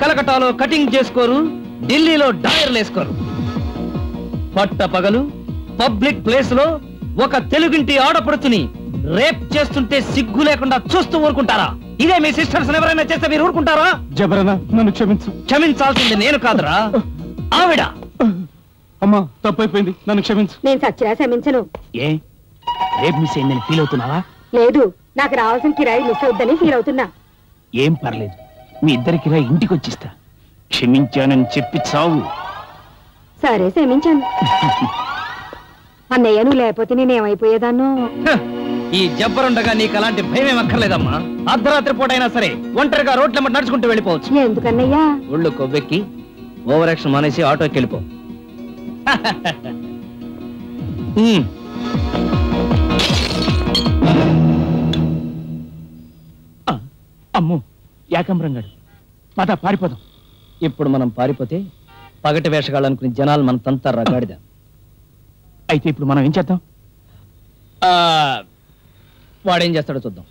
Speaker 1: కలకటాలో కటింగ్ చేసుకోరు, ఢిల్లీలో డాయర్లు వేసుకోరు. పట్ట పగలు పబ్లిక్ ప్లేస్ లో ఒక తెలుగింటి ఆడపడుచుని రేప్ చేస్తుంటే సిగ్గు లేకుండా చూస్తూ ఊరుకుంటారా? ఇదే మీ సిస్టర్స్ ఎవరైనా చేస్తే మీరు ఊరుకుంటారా?
Speaker 9: జబరనా, నన్ను క్షమించు.
Speaker 1: క్షమించాల్సింది నేను కాదురా, ఆవిడ.
Speaker 9: అమ్మా, తప్పైపోయింది, నన్ను క్షమించు.
Speaker 6: నేను సచ్చినా క్షమించను.
Speaker 7: ఏ రేపు మిస్ అయిందని ఫీల్ అవుతున్నావా?
Speaker 6: లేదు, నాకు రావాల్సిన కిరాయి మిస్ అవుద్దని ఫీల్ అవుతున్నా.
Speaker 7: ఏం పర్లేదు, మీ ఇద్దరికి ఇంటికి వచ్చిస్తా. క్షమించానని చెప్పి చావు.
Speaker 6: సరే, క్షమించాను. అన్నయ్య, నువ్వు లేకపోతే నేనేమైపోయేదాన్నో.
Speaker 1: ఈ జబ్బరుండగా నీకు అలాంటి భయం ఏం అక్కర్లేదమ్మా. అర్ధరాత్రి పూట అయినా సరే ఒంటరిగా రోడ్ల నడుచుకుంటూ వెళ్ళిపోవచ్చు.
Speaker 6: ఎందుకన్నయ్యా?
Speaker 1: ఒళ్ళు కొవ్వెక్కి ఓవర్ యాక్షన్ మానేసి ఆటోకి వెళ్ళిపో.
Speaker 7: అమ్మో, ఏకాంబరంగాడు. పద పారిపోదాం.
Speaker 1: ఇప్పుడు మనం పారిపోతే పగటి వేషగాళ్ళనుకుని జనాలు మన తంతా రగాడిదా.
Speaker 7: అయితే ఇప్పుడు మనం ఏం చేద్దాం?
Speaker 1: వాడేం చేస్తాడో చూద్దాం.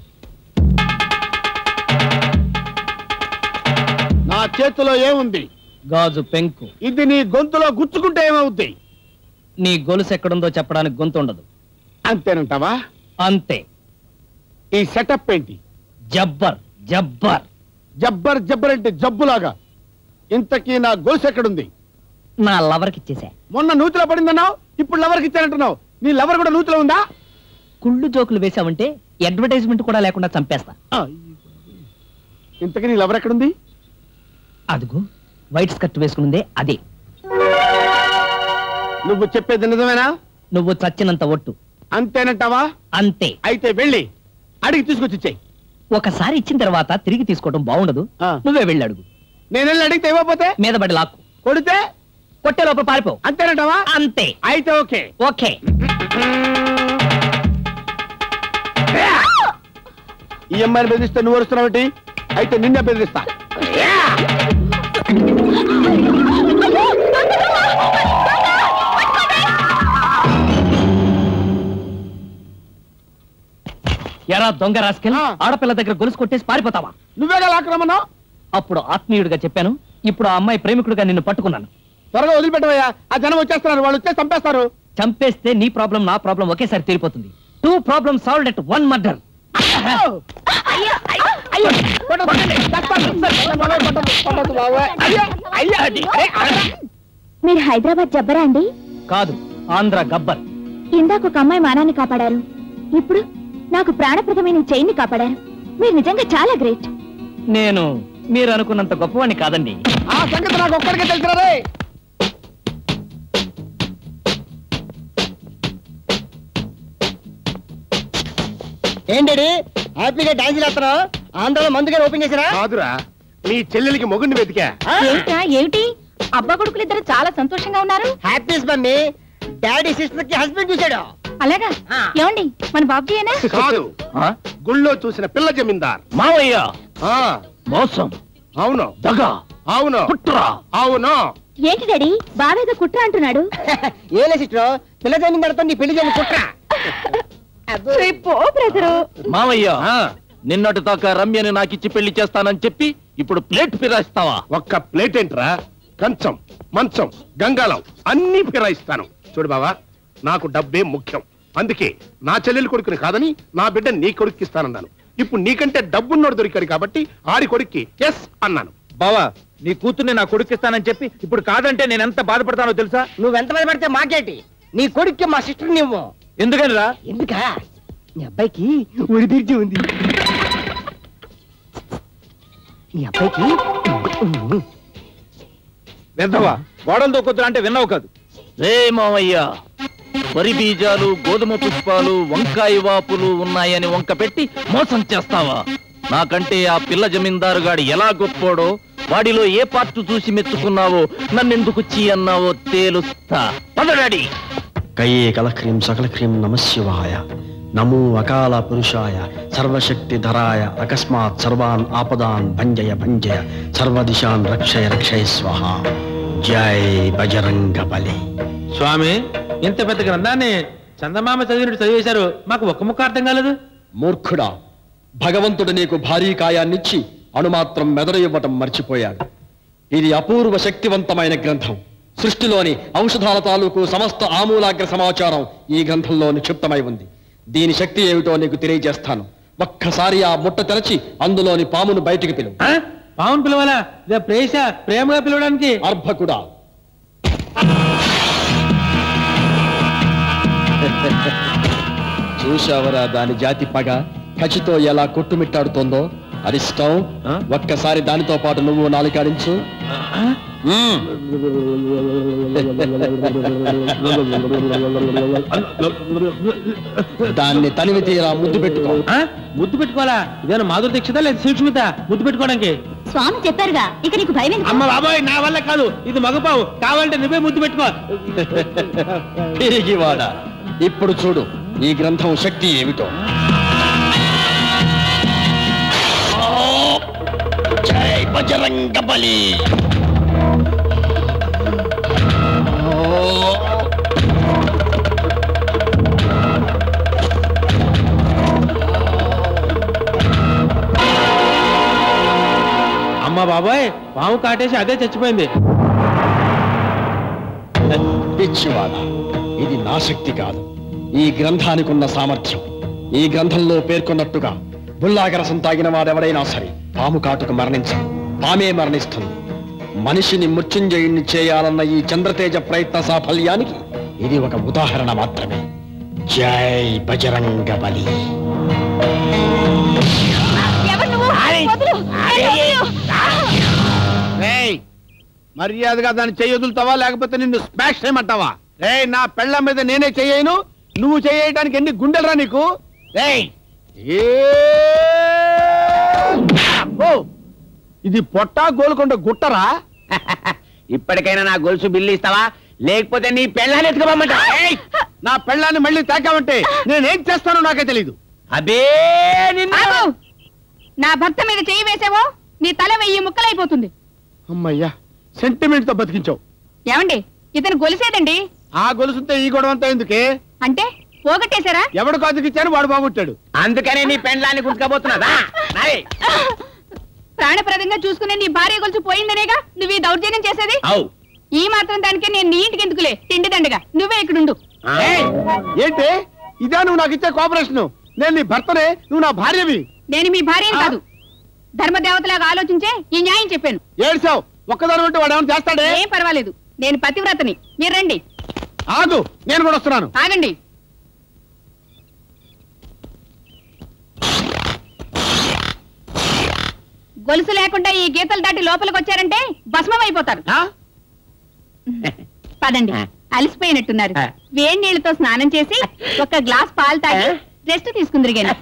Speaker 4: నా చేతిలో ఏముంది?
Speaker 1: గాజు పెంకు.
Speaker 4: ఇది నీ గొంతులో గుచ్చుకుంటే ఏమవుద్ది?
Speaker 1: నీ గొలుసు ఎక్కడుందో చెప్పడానికి గొంతు ఉండదు.
Speaker 4: అంతేనంటావా?
Speaker 1: అంతే.
Speaker 4: ఈ సెటప్ ఏంటి?
Speaker 1: జబ్బర్ జబ్బర్
Speaker 4: జబ్బర్ జబ్బర్ అంటే జబ్బులాగా. ఇంతకీ నా గొలుసు ఎక్కడుంది?
Speaker 1: నా లవర్కి ఇచ్చేసా.
Speaker 4: మొన్న నూతిలో పడిందన్నావు, ఇప్పుడు లవర్కి ఇచ్చానంటున్నావు. నీ లవర్ కూడా నూతిలో ఉందా?
Speaker 1: కుళ్ళు జోకులు వేసావంటే అడ్వర్టైజ్మెంట్ కూడా లేకుండా చంపేస్తా.
Speaker 4: ఇంతకీ నీ లవర్ ఎక్కడుంది?
Speaker 1: అదుగు వైట్ స్కర్ట్ వేసుకుందే అదే.
Speaker 4: నువ్వు చెప్పేది నిజమేనా?
Speaker 1: నువ్వు చచ్చినంత ఒట్టు.
Speaker 4: అంతేనంటావా?
Speaker 1: అంతే.
Speaker 4: అయితే వెళ్ళి అడిగి తీసుకొచ్చి ఇచ్చేయి.
Speaker 1: ఒకసారి ఇచ్చిన తర్వాత తిరిగి తీసుకోవడం బాగుండదు. నువ్వే వెళ్ళి అడుగు.
Speaker 4: నేను వెళ్ళి అడిగితే ఇవ్వకపోతే
Speaker 1: మీద పడి లాక్కు.
Speaker 4: కొడితే
Speaker 1: కొట్టే లోపల పారిపో.
Speaker 4: అంతేనంటావా?
Speaker 1: అంతే.
Speaker 4: అయితే ఓకే.
Speaker 1: ఓకే.
Speaker 4: ఈ అమ్మాయిని బెదిరిస్తే నువ్వు వస్తున్నావు. అయితే నిన్నే బెదిరిస్తా.
Speaker 1: ఎరా దొంగ రాసుకెళ్ళి ఆడపిల్ల దగ్గర గొలుసు కొట్టేసి పారిపోతావా?
Speaker 4: నువ్వేగా లాక్రమన్నావు.
Speaker 1: అప్పుడు ఆత్మీయుడిగా చెప్పాను, ఇప్పుడు ఆ అమ్మాయి ప్రేమికుడిగా నిన్ను పట్టుకున్నాను.
Speaker 4: త్వరగా వదిలిపెట్టవయ్యా, ఆ జనం వచ్చేస్తున్నారు. వాళ్ళు వచ్చే చంపేస్తారు.
Speaker 1: చంపేస్తే నీ ప్రాబ్లం నా ప్రాబ్లం ఒకేసారి తీరిపోతుంది. 2 ప్రాబ్లమ్స్ సాల్వ్డ్ అట్ 1 మర్డర్.
Speaker 2: మీరు హైదరాబాద్ జబ్బరా అండి?
Speaker 1: కాదు, ఆంధ్ర గబ్బర్.
Speaker 2: ఇందాక ఒక అమ్మాయి మానాన్ని కాపాడారు, ఇప్పుడు నాకు ప్రాణప్రదమైన చైన్ని కాపాడారు. మీరు నిజంగా చాలా గ్రేట్.
Speaker 1: నేను మీరు అనుకున్నంత గొప్పవాణ్ణి కాదండి.
Speaker 4: ఆ సంగతి నాకు ఒక్కడికే తెలుసురా.
Speaker 5: ఏంటి హ్యాపీగా డాన్స్ చేస్తున్నావు? ఆంధ్రలో మందుగా ఓపెన్ చేసినా?
Speaker 4: కాదురా, నీ చెల్లెలికి మొగుడిని వెతికా.
Speaker 2: ఏమిటి అబ్బా కొడుకులిద్దరు చాలా సంతోషంగా ఉన్నారు?
Speaker 5: హ్యాపీస్ మమ్మీ. డాడీ సిస్టర్ కి హస్బెండ్ చూశాడు.
Speaker 2: అలాగా? ఏమండి మన బాబుజీయేనా?
Speaker 4: కాదు, గుళ్ళో చూసిన పిల్ల జమీందార్.
Speaker 3: మావయ్య
Speaker 4: మోసం. అవును.
Speaker 3: దగా.
Speaker 4: అవును.
Speaker 3: కుట్ర.
Speaker 4: అవును.
Speaker 2: ఏంటి డాడీ బావేదో కుట్ర అంటున్నాడు?
Speaker 5: ఏలే సిస్టర్, పిల్ల జమీందార్తో నీ పెళ్లి చేయని కుట్ర.
Speaker 3: మావయ్య నిన్నటి దాకా రమ్యని నాకిచ్చి పెళ్లి చేస్తానని చెప్పి ఇప్పుడు ప్లేట్ ఫిరాయిస్తావా?
Speaker 4: ఒక్క ప్లేట్ ఏంట్రా, కంచం, మంచం, గంగాళం అన్ని ఫిరాయిస్తాను. చూడు బావా, నాకు డబ్బే ముఖ్యం. అందుకే నా చెల్లెలి కొడుకుని కాదని నా బిడ్డ నీ కొడుక్కి ఇస్తానన్నాను. ఇప్పుడు నీకంటే డబ్బున్నోడు దొరికాడు కాబట్టి ఆడి కొడుక్కి ఎస్ అన్నాను.
Speaker 12: బావా, నీ కూతుర్ని నా కొడుక్కిస్తానని చెప్పి ఇప్పుడు కాదంటే నేను ఎంత బాధపడతానో తెలుసా?
Speaker 5: నువ్వెంత బాధపడితే మాకేటి? నీ కొడుక్కి మా సిస్టర్ నువ్వు.
Speaker 12: ఎందుకని రా?
Speaker 5: ఎందుకా? నీ అబ్బాయికి ఉరి తీర్చి ఉంది. నీ అబ్బాయికి
Speaker 12: వింతవా? గోడలతో కొద్దురా అంటే విన్నావు కాదు.
Speaker 3: రే మావయ్య, వరి బీజాలు, గోధుమ పుష్పాలు, వంకాయ వాపులు ఉన్నాయని వంక పెట్టి మోసం చేస్తావా? నాకంటే ఆ పిల్ల జమీందారుగాడు ఎలా గొప్పోడో, వాడిలో ఏ పార్ట్ చూసి మెచ్చుకున్నావో, నన్నెందుకు చీ అన్నావో తేలుస్తా. పదడాడి.
Speaker 10: కయే కలక్రీం సకలక్రీం నమశివాయ. నమో అకాల పురుషాయ సర్వశక్తి ధరాయ అకస్మాత్ సర్వాన్ ఆపదాన్ భంజయ భంజయ సర్వదిశాన్ రక్షయ రక్షయ స్వహ. జై బజరంగ బలి.
Speaker 8: స్వామి, ఇంత పెద్ద గ్రంథాన్ని చందమామ చదివినట్టు చదివేశారు, మాకు ఒక్క ముక్క అర్థం కాలేదు.
Speaker 10: మూర్ఖుడా, భగవంతుడు నీకు భారీ కాయాన్నిచ్చి అణుమాత్రం మెదడు ఇవ్వటం మర్చిపోయాడు. ఇది అపూర్వ శక్తివంతమైన గ్రంథం. సృష్టిలోని ఔషధాల తాలూకు సమస్త ఆమూలాగ్ర సమాచారం ఈ గ్రంథంలో నిక్షిప్తమై ఉంది. దీని శక్తి ఏమిటో నీకు తెలియజేస్తాను. ఒక్కసారి ఆ ముట్ట తెరచి అందులోని పామును బయటికి పిలువు.
Speaker 8: పామును పిలవాలా? ప్రేమగా పిలవడానికి?
Speaker 10: అర్భకుడా, చూశావరా దాని జాతి పగ కచితో ఎలా కొట్టుమిట్టాడుతోందో? అరిష్టం, ఒక్కసారి దానితో పాటు నువ్వు నాలుకాడించు. దాన్ని తనివి తీరా ముద్దు పెట్టుకో.
Speaker 8: ముద్దు పెట్టుకోవాలా? ఇదేనా మాధురి దీక్షిత లేదా సూక్ష్మిత ముద్దు పెట్టుకోవడానికి?
Speaker 2: స్వామి చెప్పారుగా, ఇక నీకు భయం ఎందుకు?
Speaker 8: అమ్మ బాబాయ్, నా వల్ల కాదు, ఇది మగపావు. కావాలంటే నువ్వే ముద్దు పెట్టుకో.
Speaker 10: తిరిగి వాడా, ఇప్పుడు చూడు ఈ గ్రంథం శక్తి ఏమిటో. జై బజరంగ బలి.
Speaker 8: అమ్మ బాబాయ్, పాము కాటేసి అదే చచ్చిపోయింది.
Speaker 10: పిచ్చివాడ, ఇది నా శక్తి కాదు, ఈ గ్రంథానికి ఉన్న సామర్థ్యం. ఈ గ్రంథంలో పేర్కొన్నట్టుగా బుల్లాగరసం తాగిన వాడెవడైనా సరే పాము కాటుకు మరణించదు, పామే మరణిస్తుంది. మనిషిని మృత్యుంజయుణ్ణి చేయాలన్న ఈ చంద్రతేజ ప్రయత్న సాఫల్యానికి ఇది ఒక ఉదాహరణ మాత్రమే. జై బజరంగ బలి.
Speaker 4: మర్యాదగా దాన్ని చెయ్యొదులుతావా లేకపోతే నిన్ను స్మాష్ చేయమంటావా? నా పెళ్ళ మీద నేనే చెయ్యను, నువ్వు చేయడానికి ఎన్ని గుండెలరా నీకు? ఇది పొట్టా గోల్కొండ గుట్టరా?
Speaker 7: ఇప్పటికైనా నా గొలుసు బిల్లు ఇస్తావా, లేకపోతే నీ పెళ్ళాన్ని ఎత్తుకోమంటా?
Speaker 4: నా పెళ్ళాన్ని మళ్ళీ తాకామంటే నేనేం చేస్తానో నాకే తెలీదు.
Speaker 7: అదే
Speaker 13: నా భర్త మీద చెయ్యి వేసావో నీ తల 1000 ముక్కలైపోతుంది.
Speaker 4: అమ్మయ్యా, సెంటిమెంట్ తో బతికించావు.
Speaker 13: ఏమండి, ఇతను గొలుసేదండి.
Speaker 4: ఆ గొలుసుంటే ఈ గొడవ అంతా ఎందుకే?
Speaker 13: అంటే పోగొట్టేశారా?
Speaker 4: ఎవడు కాదుకిచ్చాను వాడు బాగుంటాడు.
Speaker 7: అందుకనే నీ పెళ్ళాన్ని గుర్తుకపోతున్నదా?
Speaker 13: ప్రాణప్రదంగా చూసుకునే నీ భార్య గొలుసు పోయిందనేగా నువ్వు ఈ దౌర్జన్యం చేసేది. ఈ మాత్రం దానికే నేను నీ ఇంటికి ఎందుకులే, తిండి దండగా నువ్వే ఇక్కడుండు.
Speaker 4: ఏంటి ఇదా నువ్వు నాకు ఇచ్చే కోఆపరేషన్? నేను నీ భర్తనే, నువ్వు నా భార్యవి.
Speaker 13: నేను మీ భార్యని కాదు, ధర్మదేవతలాగా ఆలోచించే ఈ న్యాయం చెప్పాను.
Speaker 4: ఏడ్చావు, ఒక్కదాని ఉంటే వాడు ఏమైనా చేస్తాడే?
Speaker 13: ఏం పర్వాలేదు, నేను పతివ్రతని. మీరు రండి.
Speaker 4: ఆగు, నేను కూడా వస్తున్నాను.
Speaker 13: ఆగండి. గొలుసు లేకుండా ఈ గీతలు దాటి లోపలికి వచ్చారంటే భస్మం అయిపోతారు. పదండి, అలసిపోయినట్టున్నారు. వేడి నీళ్లతో స్నానం చేసి ఒక గ్లాస్ పాలు తాగి రెస్ట్ తీసుకుందరు గాని.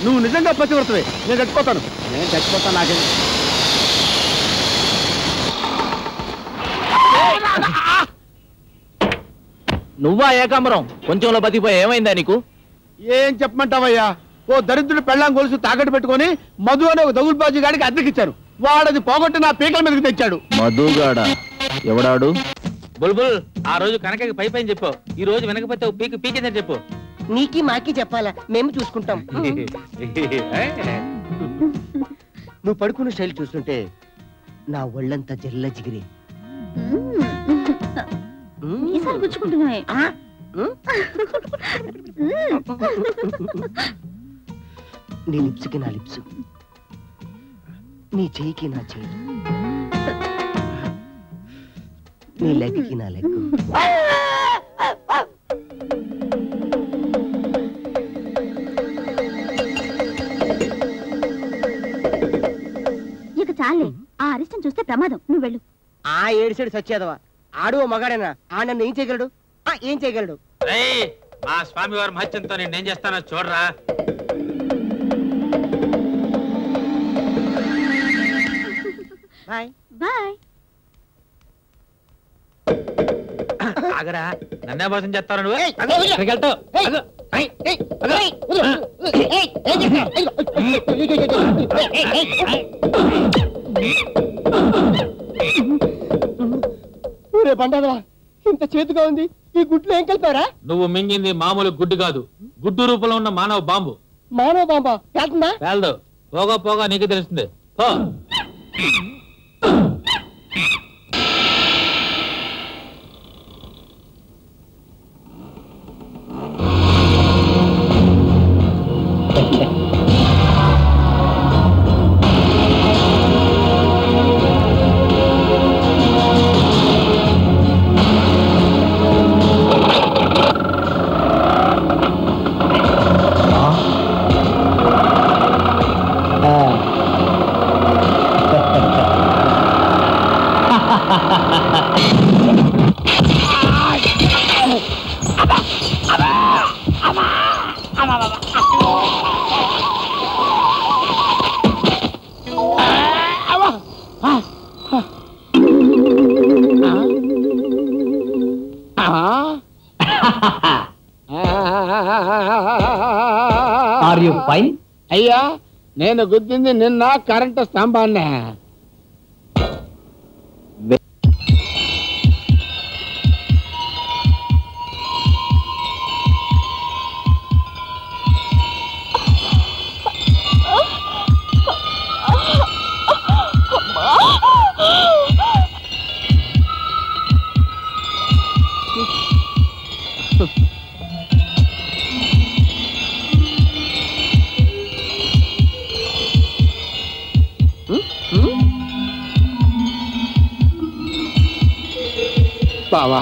Speaker 4: నువ్వు నిజంగా పతివ్రతవే. నేను చచ్చిపోతాను. నేను చచ్చిపోతాను. నాకే
Speaker 3: నువ్వా ఏకాంబరం? కొంచెంలో బతికిపోయి ఏమైందా నీకు?
Speaker 4: ఏం చెప్పమంటావయ్యా? ఓ దరిద్రుడు పెళ్ళాం గొలుసు తాకట్టు పెట్టుకుని మధు అనే ఒక దగులుబాజీ గాడికి అద్దెకిచ్చాను. వాడది పోగొట్టి నా పీకల మీదకి తెచ్చాడు.
Speaker 3: మధుగాడ ఎవడాడు?
Speaker 8: బుల్బుల్, ఆ రోజు కనకకి పై పైన చెప్పు, ఈ రోజు వెనకపోతే పీకి పీకిందని చెప్పు.
Speaker 5: నీకి మాకి చెప్పాలా, మేము చూసుకుంటాం. నువ్వు పడుకున్న శైలి చూస్తుంటే నా ఒళ్ళంతా జల్ల జిగిరి.
Speaker 2: గుచ్చుకుంటున్నావే.
Speaker 5: నీ లిప్స్కి నా లిప్స్, నీ చెయ్యికి నా చెయ్యి, నీ లెగ్కి నా లెగ్.
Speaker 2: ఇక చాలే, ఆ అరిష్టం చూస్తే ప్రమాదం. నువ్వు వెళ్ళు.
Speaker 5: ఆ ఏడుసేడు సచ్చేదవా, ఆడు మగాడేనా? ఆ నన్ను ఏం చేయగలడు? ఏం చేయగలడు?
Speaker 8: మా స్వామి వారి మహత్యంతో నేనేం చేస్తానో చూడరా.
Speaker 5: Bye
Speaker 2: bye.
Speaker 8: ఆగరా, నన్నే మోసం చేస్తాను నువ్వు.
Speaker 5: బండదవా, ఇంత చేతుగా ఉంది, ఈ గుడ్లు ఏం కలిపారా?
Speaker 8: నువ్వు మింగింది మామూలు గుడ్డు కాదు, గుడ్డు రూపంలో ఉన్న మానవ బాంబు.
Speaker 5: మానవ బాంబా? పేలుతుందా?
Speaker 8: పేలదు, పోగా పోగా నీకు తెలుస్తుంది.
Speaker 4: అయ్యా, నేను గుద్దింది నిన్న కరెంటు స్తంభాన్నే. బావా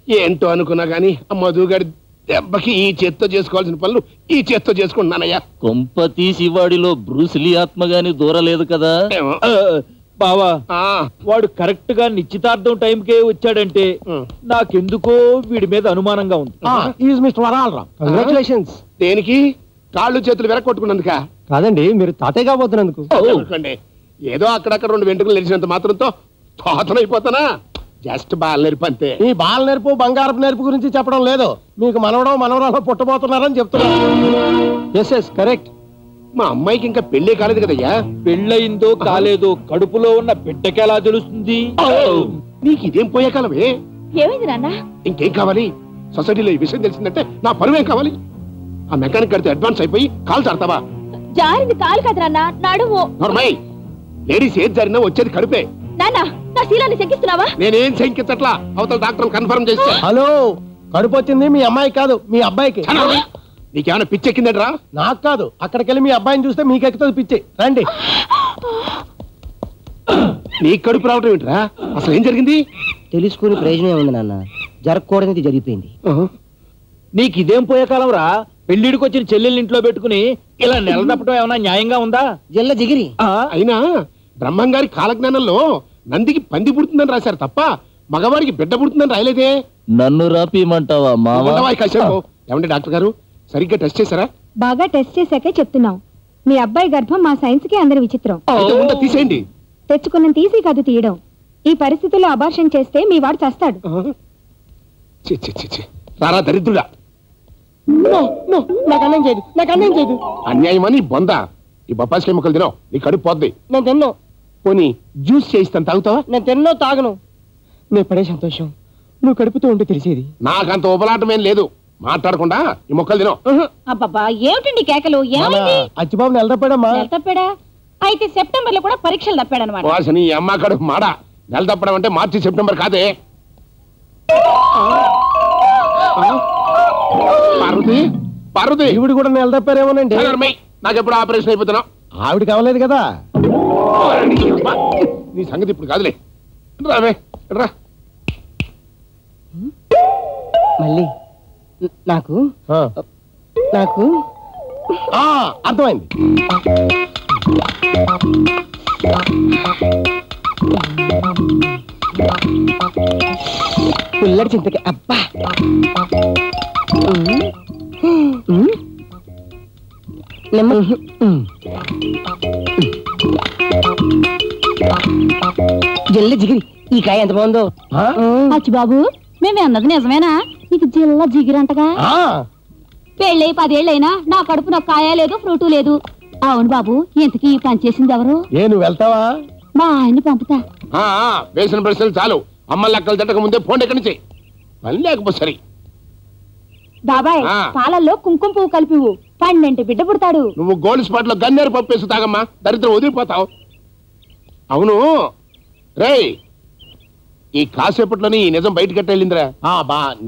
Speaker 4: ఏంటో అనుకున్నా గాని ఆ మధుగాడి దెబ్బకి ఈ చేత్తో చేసుకోవాల్సిన పనులు ఈ చేత్తో చేసుకుంటున్నానయ్యా.
Speaker 3: కొంప తీసి వాడిలో బ్రూసిలీ ఆత్మగాని దూరలేదు కదా.
Speaker 12: బావా వాడు కరెక్ట్ గా నిశ్చితార్థం టైంకే వచ్చాడంటే నాకెందుకో వీడి మీద అనుమానంగా ఉంది.
Speaker 4: కంగ్రాచులేషన్స్. దేనికి? కాళ్ళు చేతులు వెరకొట్టుకున్నందుక
Speaker 9: కాదండి, మీరు తాతయ్య కాబోతున్నందుకు.
Speaker 4: ఏదో అక్కడక్కడ 2 వెంట్రుకలు లేచినంత మాత్రంతో తోతనైపోతానా? జస్ట్ బాల్ నేర్పు అంతే.
Speaker 9: ఈ బాల్ నేర్పు బంగారపు నేర్పు గురించి చెప్పడం లేదు, మీకు మనవడం మనవరాలు పుట్టబోతున్నారని చెప్తున్నారు. Yes correct.
Speaker 4: మా అమ్మాయికి ఇంకా పెళ్లి కాలేదు కదయ్యా.
Speaker 12: పెళ్ళయిందో కాలేదో కడుపులో ఉన్న బిడ్డకి ఎలా తెలుస్తుంది?
Speaker 4: నీకు ఇదేం పోయే కాలమే.
Speaker 2: ఏమైంది నాన్న?
Speaker 4: ఇంకేం కావాలి? సొసైటీలో ఈ విషయం తెలిసిందంటే నా పరువేం కావాలి? ఆ మెకానిక్ కడితే అడ్వాన్స్ అయిపోయి కాలు చాడతావా?
Speaker 2: జారింది కాలు కదరా నడుము.
Speaker 4: నార్మల్ లేడీస్ ఏది జరిగినా వచ్చేది కడుపే.
Speaker 2: నాన్న నా శీలాన్ని శంకిస్తున్నావా?
Speaker 4: నేనేం శంకించట్లా, అవతల డాక్టర్ కన్ఫర్మ్ చేస్తే.
Speaker 9: హలో, కడుపు వచ్చింది మీ అమ్మాయి కాదు మీ అబ్బాయికి.
Speaker 4: నీకేమైనా పిచ్చెక్కిందట్రా?
Speaker 9: నాకు కాదు, అక్కడికి వెళ్ళి మీ అబ్బాయిని చూస్తే మీకు ఎక్కుతుంది పిచ్చి. రండి.
Speaker 4: నీ కడుపు రావటం ఏంట్రా? అసలు ఏం జరిగింది?
Speaker 5: తెలుసుకుని ప్రయోజనం ఉంది నాన్న, జరగకూడదు జరిగిపోయింది.
Speaker 12: నీకు ఇదేం పోయే కాలం రా? పెళ్లిడికి వచ్చిన చెల్లెల్ని ఇంట్లో పెట్టుకుని ఇలా నెల తప్పటం ఏమన్నా న్యాయంగా ఉందా?
Speaker 5: జల్ల జిగిరి.
Speaker 4: అయినా బ్రహ్మంగారి కాలజ్ఞానంలో నందికి పంది పుడుతుందని రాశారు తప్ప మగవాడికి బిడ్డ పుడుతుందని రాయలేదే.
Speaker 3: నన్ను రాపిమంటావా మావా?
Speaker 4: ఏమండి డాక్టర్ గారు, సరిగ్గా టెస్ట్ చేశారా?
Speaker 14: బాగా టెస్ట్ చేశాకే చెప్తున్నాం. మీ అబ్బాయి గర్భం మా సైన్స్ కి అందరి విచిత్రం.
Speaker 4: తీసేయండి.
Speaker 14: తెచ్చుకున్న తీసి కాదు తీయడం. ఈ పరిస్థితుల్లో అబార్షన్ చేస్తే మీ వాడు చస్తాడు.
Speaker 4: రారా దరిద్రుడా.
Speaker 5: నాకు అన్నం చేయదు, నాకు అన్నం చేయదు.
Speaker 4: అన్యాయమని బొంద. ఈ బొప్పాసి ముక్కలు తినవు, నీ కడుపు పోద్ది.
Speaker 5: నేను తిన్ను.
Speaker 4: పోనీ జ్యూస్ చేయిస్తాను, తాగుతావా?
Speaker 5: నేను తిన్నో తాగను. నేను పడే సంతోషం నువ్వు కడుపుతూ ఉంటే తెలిసేది.
Speaker 4: నాకంత ఉపలాటమేం లేదు, మాట్లాడకుండా ఈ మొక్కలు తినవు.
Speaker 2: అబ్బబ్బా ఏమిటండి కేకలు? ఏమైంది?
Speaker 9: అచ్చిబాబు నెల తప్పాడమ్మా.
Speaker 2: నెల తప్పాడా? అయితే సెప్టెంబర్ లో కూడా పరీక్షలు తప్పాడనమాట.
Speaker 4: వాసని అమ్మ కడుపు మాడ. నెల తప్పడం అంటే మార్చి సెప్టెంబర్ కాదే. పార్వతి, పార్వతి
Speaker 9: ఈవిడ కూడా నెల తప్పారేమోనండి.
Speaker 4: నాకెప్పుడు ఆపరేషన్ అయిపోతున్నా?
Speaker 9: ఆవిడ కావలేదు కదా.
Speaker 4: నీ సంగతి ఇప్పుడు కాదులే. రావే రా.
Speaker 5: మళ్ళీ నాకు నాకు
Speaker 9: అర్థమైంది.
Speaker 5: పుల్లడి చింతకి అబ్బా. జల్ల జిగిరి. ఈ కాయ ఎంత బాగుందో.
Speaker 2: అచ్చిబాబు మేమే అన్నది నిజమేనా? నీకు జిల్ల జిగిరంటగా. పెళ్ళై 10 ఏళ్ళైనా నా కడుపు నాకు కాయ లేదు, ఫ్రూటు లేదు. అవును బాబు, ఇంతకీ పని చేసింది ఎవరు?
Speaker 9: నువ్వు వెళ్తావా?
Speaker 2: మా ఆయన్ని పంపుతా.
Speaker 4: వేసిన ప్రశ్నలు చాలు. అమ్మ లెక్కలు తిట్టక ముందే ఫోన్ ఎక్కడి నుంచి పని లేకపోతే సరే.
Speaker 2: బాబాయ్ పాలల్లో కుంకుమ పువ్వు కలిపివు, 12 బిడ్డ పుడతాడు.
Speaker 4: నువ్వు గోల్డ్ స్పాట్ లో గన్నేరు పప్పేసి తాగమ్మా, దరిద్రం వదిలిపోతావు. అవును రేయ్, ఈ కాసేపట్లోని ఈ నిజం బయటకి వెళ్ళిందిరా?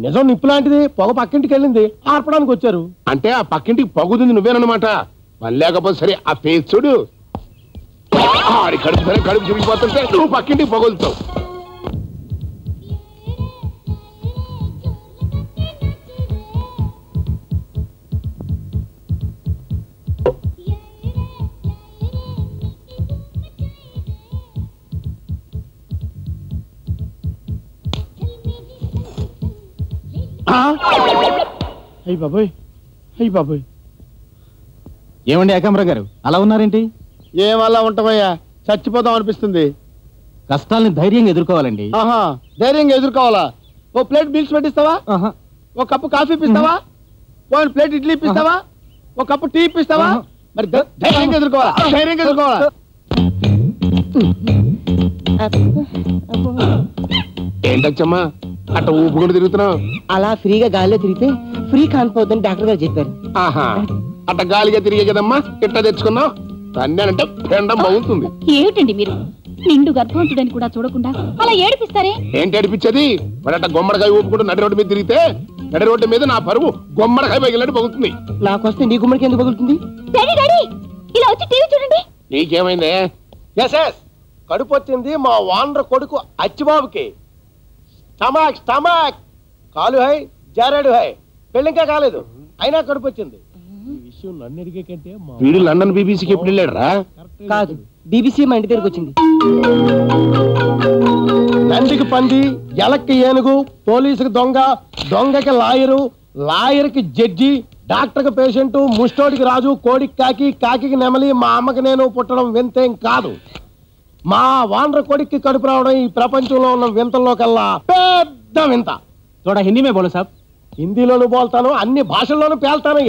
Speaker 9: నిజం నిప్పు లాంటిది, పొగ పక్కింటికి వెళ్ళింది, ఆర్పడానికి వచ్చారు.
Speaker 4: అంటే ఆ పక్కింటికి పొగుతుంది నువ్వేనమాట. పని లేకపోతే సరే. ఆ ఫేస్ చూడు, కడుపు సరే కడుపు చిరిగిపోతుంటే నువ్వు పక్కింటికి పొగులుతావు.
Speaker 9: అయ్యి బాబోయ్, అయ్యి బాబోయ్. ఏమండి ఏకాంబరం గారు, అలా ఉన్నారేంటి? ఏం అలా ఉంటామయ్యా, చచ్చిపోదాం అనిపిస్తుంది. కష్టాల్ని ధైర్యంగా ఎదుర్కోవాలండి. ధైర్యంగా ఎదుర్కోవాలా? ఓ ప్లేట్ బిల్స్ పెట్టిస్తావా? ఓ కప్పు కాఫీ ఇప్పిస్తావా? ఓ ప్లేట్ ఇడ్లీ ఇప్పిస్తావా? ఓ కప్పు టీ ఇప్పిస్తావా? మరి ధైర్యంగా ఎదుర్కోవాలా, ధైర్యంగా ఎదుర్కోవాలా.
Speaker 4: ఏంటచ్చమ్మా అట్ట ఊపుకుంటూ తిరుగుతున్నావు?
Speaker 5: అలా ఫ్రీగా గాలిలో తిరిగితే ఫ్రీ కానిపోద్దని డాక్టర్ గారు చెప్పారు.
Speaker 4: అట్ట గాలిగా తిరిగే కదమ్మా ఇట్ట తెచ్చుకున్నావు. తన్నానంటే పెండం బాగుంటుంది.
Speaker 2: ఏమిటండి మీరు నిండు గర్భవంతుడని కూడా చూడకుండా అలా ఏడిపిస్తారే?
Speaker 4: ఏంటి ఏడిపించేది? మరి అట్ట గుమ్మడికాయ ఊపుకుంటూ నడి రోడ్డు మీద తిరిగితే నడి రోడ్డు మీద నా పరువు గుమ్మడికాయ పగిలినట్టు పగులుతుంది.
Speaker 5: నాకొస్తే నీ గుమ్మడికి ఎందుకు పగులుతుంది?
Speaker 2: డాడీ డాడీ ఇలా వచ్చి టీవీ చూడండి.
Speaker 4: నీకేమైందే?
Speaker 15: కడుపు వచ్చింది మా వానర కొడుకు అచ్చిబాబుకి. స్టమాక్ స్టమాక్ కాలు హై జారాడు హై, పెళ్ళింకా కాలేదు అయినా కడుపు వచ్చింది. ఈ విషయం నన్ను అడిగే కంటే
Speaker 4: వీడు లండన్ బీబీసీకి ఎప్పుడు వెళ్ళాడురా?
Speaker 5: కాదు, బీబీసీ మా ఇంటి దగ్గరకు వచ్చింది.
Speaker 15: నందికి పంది, ఎలక్కి ఏనుగు, పోలీసుకి దొంగ, దొంగకి లాయరు, లాయర్కి జడ్జి, డాక్టర్కి పేషెంట్, ముష్టోడికి రాజు, కోడికి కాకి, కాకి నెమలి, మా అమ్మకి నేను పుట్టడం వింతేం కాదు. మా వానర కొడుక్కి కడుపు రావడం ఈ ప్రపంచంలో ఉన్న వింతల్లో కల్లా పెద్ద వింత.
Speaker 9: थोड़ा हिंदी में बोलो साहब.
Speaker 15: హిందీలోనూ బోల్తాను, అన్ని భాషల్లోనూ పేల్తాను.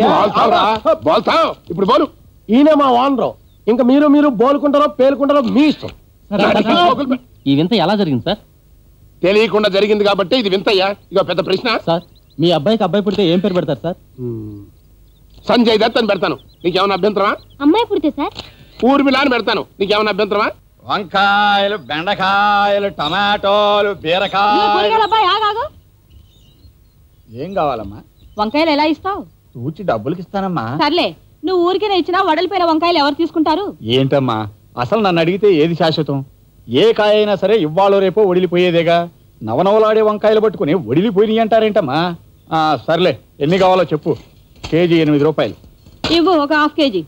Speaker 4: ఇప్పుడు బోలు.
Speaker 15: ఈయన మా వానరు. ఇంకా మీరు బోలుకుంటారో పేలుకుంటారో మీ ఇష్టం.
Speaker 9: ఈ వింత ఎలా జరిగింది సార్?
Speaker 4: తెలియకుండా జరిగింది కాబట్టి ఇది వింతయ్యా. ఇక పెద్ద ప్రశ్న.
Speaker 9: సార్ మీ అబ్బాయికి అబ్బాయి పుడితే ఏం పేరు పెడతారు సార్?
Speaker 4: సంజయ్ దత్ అని పెడతాను. నీకేమైనా అభ్యంతరమా?
Speaker 2: అమ్మాయి పుడితే సార్
Speaker 4: ఊర్మిళ అని పెడతాను. నీకేమైనా అభ్యంతరమా?
Speaker 16: వంకాయలు, బెండకాయలు, టమాటోలు, బీరకాయలు.
Speaker 2: అబ్బాయి ఆగాగు.
Speaker 16: ఏం కావాలమ్మా?
Speaker 2: వంకాయలు ఎలా ఇస్తావు?
Speaker 16: తూచి డబ్బులకి ఇస్తానమ్మా.
Speaker 2: సర్లే, నువ్వు ఊరికే ఇచ్చినా వడలిపోయిన వంకాయలు ఎవరు తీసుకుంటారు?
Speaker 16: ఏంటమ్మా అసలు నన్ను అడిగితే ఏది శాశ్వతం? ఏ కాయ అయినా సరే ఇవ్వాలో రేపో ఒడిలిపోయేదేగా. నవనవలాడే వంకాయలు పట్టుకుని ఒడిలిపోయినాయి అంటారేంటమ్మా? సర్లే, ఎన్ని కావాలో చెప్పు. కేజీ 8 రూపాయలు
Speaker 2: ఇవ్వు, ఒక ½ కేజీ.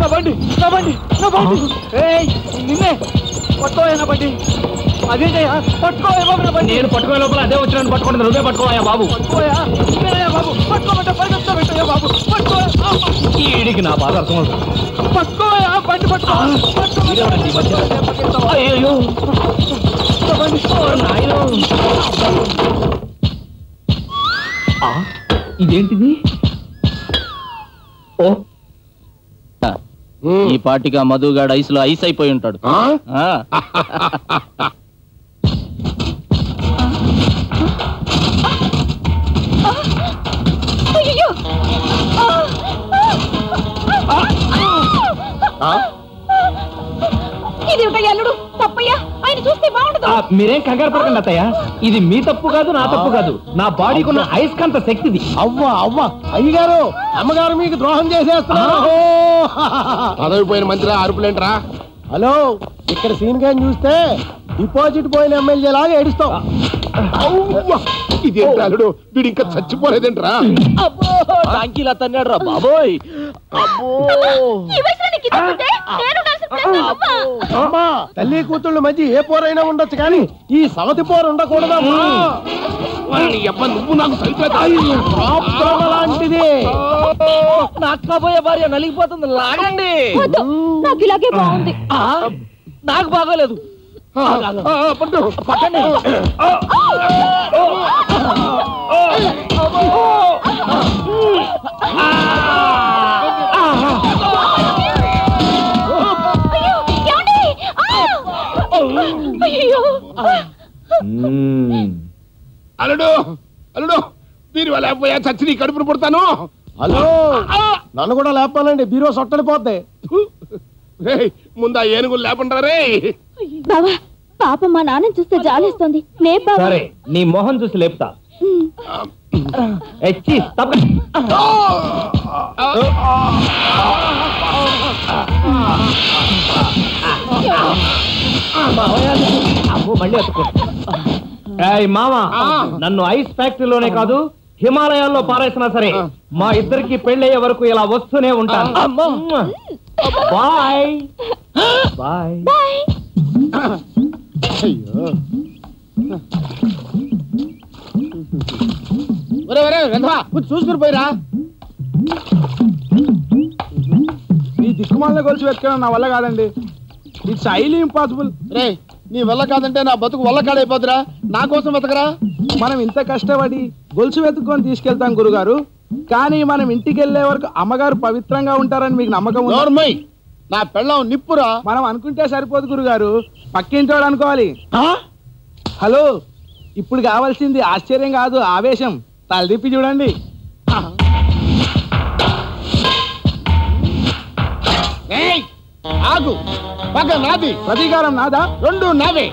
Speaker 12: నా బండి నిన్నే పట్టుకోయా నా బండి. అదేంటయ్యా పట్టుకోయా బాబు నా బండి.
Speaker 1: నేను పట్టుకోయే లోపల అదే వచ్చినాను. పట్టుకోండి, నువ్వే పట్టుకోయా బాబు.
Speaker 12: పట్టుకోయా బాబు, పట్టుకోమంటే పరిగెత్తా పెట్టయ్యా బాబు. పట్టుకోయా
Speaker 1: ఈడికి నా బాధ అర్థం అవుతుంది.
Speaker 12: పట్టుకోయా బండి పట్టుకో.
Speaker 1: అయ్యో ఇదేంటిది? ఓ ఈ పాటిగా మధుగాడు ఐసులో ఐస్ అయిపోయి ఉంటాడు.
Speaker 2: అల్లుడు తప్పయ్యా, ఆయన చూస్తే బాగుండదు.
Speaker 1: మీరేం కంగారు పడకండి అత్తయ్య. ఇది మీ తప్పు కాదు, నా తప్పు కాదు. నా బాడీకున్న అయస్కాంత శక్తిది.
Speaker 15: అవ్వ అయ్యగారు, అమ్మగారు మీకు ద్రోహం చేసేస్తున్నారు.
Speaker 4: పదవిపోయిన మంత్రి అరుపులేంట్రా?
Speaker 15: హలో, ఇక్కడ సీన్ గాని చూస్తే డిపాజిట్ పోయిన ఎమ్మెల్యే లాగా ఏడుస్తావు.
Speaker 4: ఇదేంటి అల్లుడు, వీడు ఇంకా చచ్చిపోలేదేంట్రా?
Speaker 12: టాంకీలా తన్నాడు రా బాబోయ్.
Speaker 15: అమ్మా, తల్లి కూతుళ్ళ మధ్య ఏ పోరైనా ఉండొచ్చు కానీ ఈ సవతి పోరు ఉండకూడదమ్మా.
Speaker 4: నువ్వు నాకు
Speaker 15: లాంటిది.
Speaker 12: నాకు కాబోయే భార్య నలిగిపోతుంది, లాగండి.
Speaker 2: నాకు ఇలాగే బాగుంది.
Speaker 12: నాకు బాగోలేదు.
Speaker 4: పట్టండి. అల్లుడు అల్లుడు, మీరు లేకపోయా చచ్చి నీ కడుపును పుడతాను.
Speaker 15: హలో, నన్ను కూడా లేపాలండి, బీరో సొట్టడిపోద్ది.
Speaker 4: ముందా ఏనుగులు లేపంటారే.
Speaker 2: బావా, పాపం మా నాన్న చూస్తే జాలేస్తుంది.
Speaker 1: సరే, నీ మొహం చూసి లేపుతా. మళ్ళీ మామ, నన్ను ఐస్ ఫ్యాక్టరీలోనే కాదు హిమాలయాల్లో పారేసినా సరే మా ఇద్దరికి పెళ్ళయ్యే వరకు ఇలా వస్తూనే ఉంటాను. Bye bye.
Speaker 15: చూసుకుని పోయిరా.
Speaker 9: ఈ దిక్కుమాల గొలుసు వెతకడం నా వల్ల కాదండి. It's highly impossible.
Speaker 15: రే, నీ వల్ల కాదంటే నా బతుకు వల్ల కాడైపోతురా. నా కోసం వెతకరా.
Speaker 9: మనం ఇంత కష్టపడి గొలుసు వెతుక్కొని తీసుకెళ్తాం గురుగారు, కానీ మనం ఇంటికి వెళ్లే వరకు అమ్మగారు పవిత్రంగా ఉంటారని మీకు నమ్మకం ఉందా?
Speaker 15: నా పెళ్ళం నిప్పురా.
Speaker 9: మనం అనుకుంటే సరిపోదు గురుగారు, పక్కింటోడు అనుకోవాలి. హలో, ఇప్పుడు కావాల్సింది ఆశ్చర్యం కాదు, ఆవేశం. తలదిప్పి చూడండి.
Speaker 15: ఆగు. పగ నాది, ప్రతీకారం నాదా, రెండు నావే.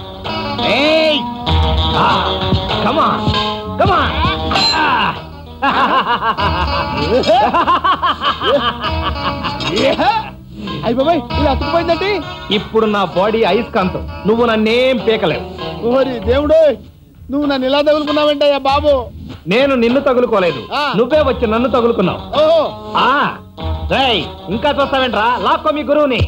Speaker 15: అయ్య బాబాయ్, ఇలా అతుకుపోయిందండి.
Speaker 1: ఇప్పుడు నా బాడీ అయస్కాంతం, నువ్వు నన్నేం పీకలేవు.
Speaker 15: ఓరి దేవుడు, నువ్వు నన్ను ఇలా తగులుకున్నావేంటయ్యా బాబు?
Speaker 1: నేను నిన్ను తగులుకోలేదు, నువ్వే వచ్చి నన్ను తగులుకున్నావు. ఇంకా చూస్తావేంట్రా, లాక్కో మీ గురువుని.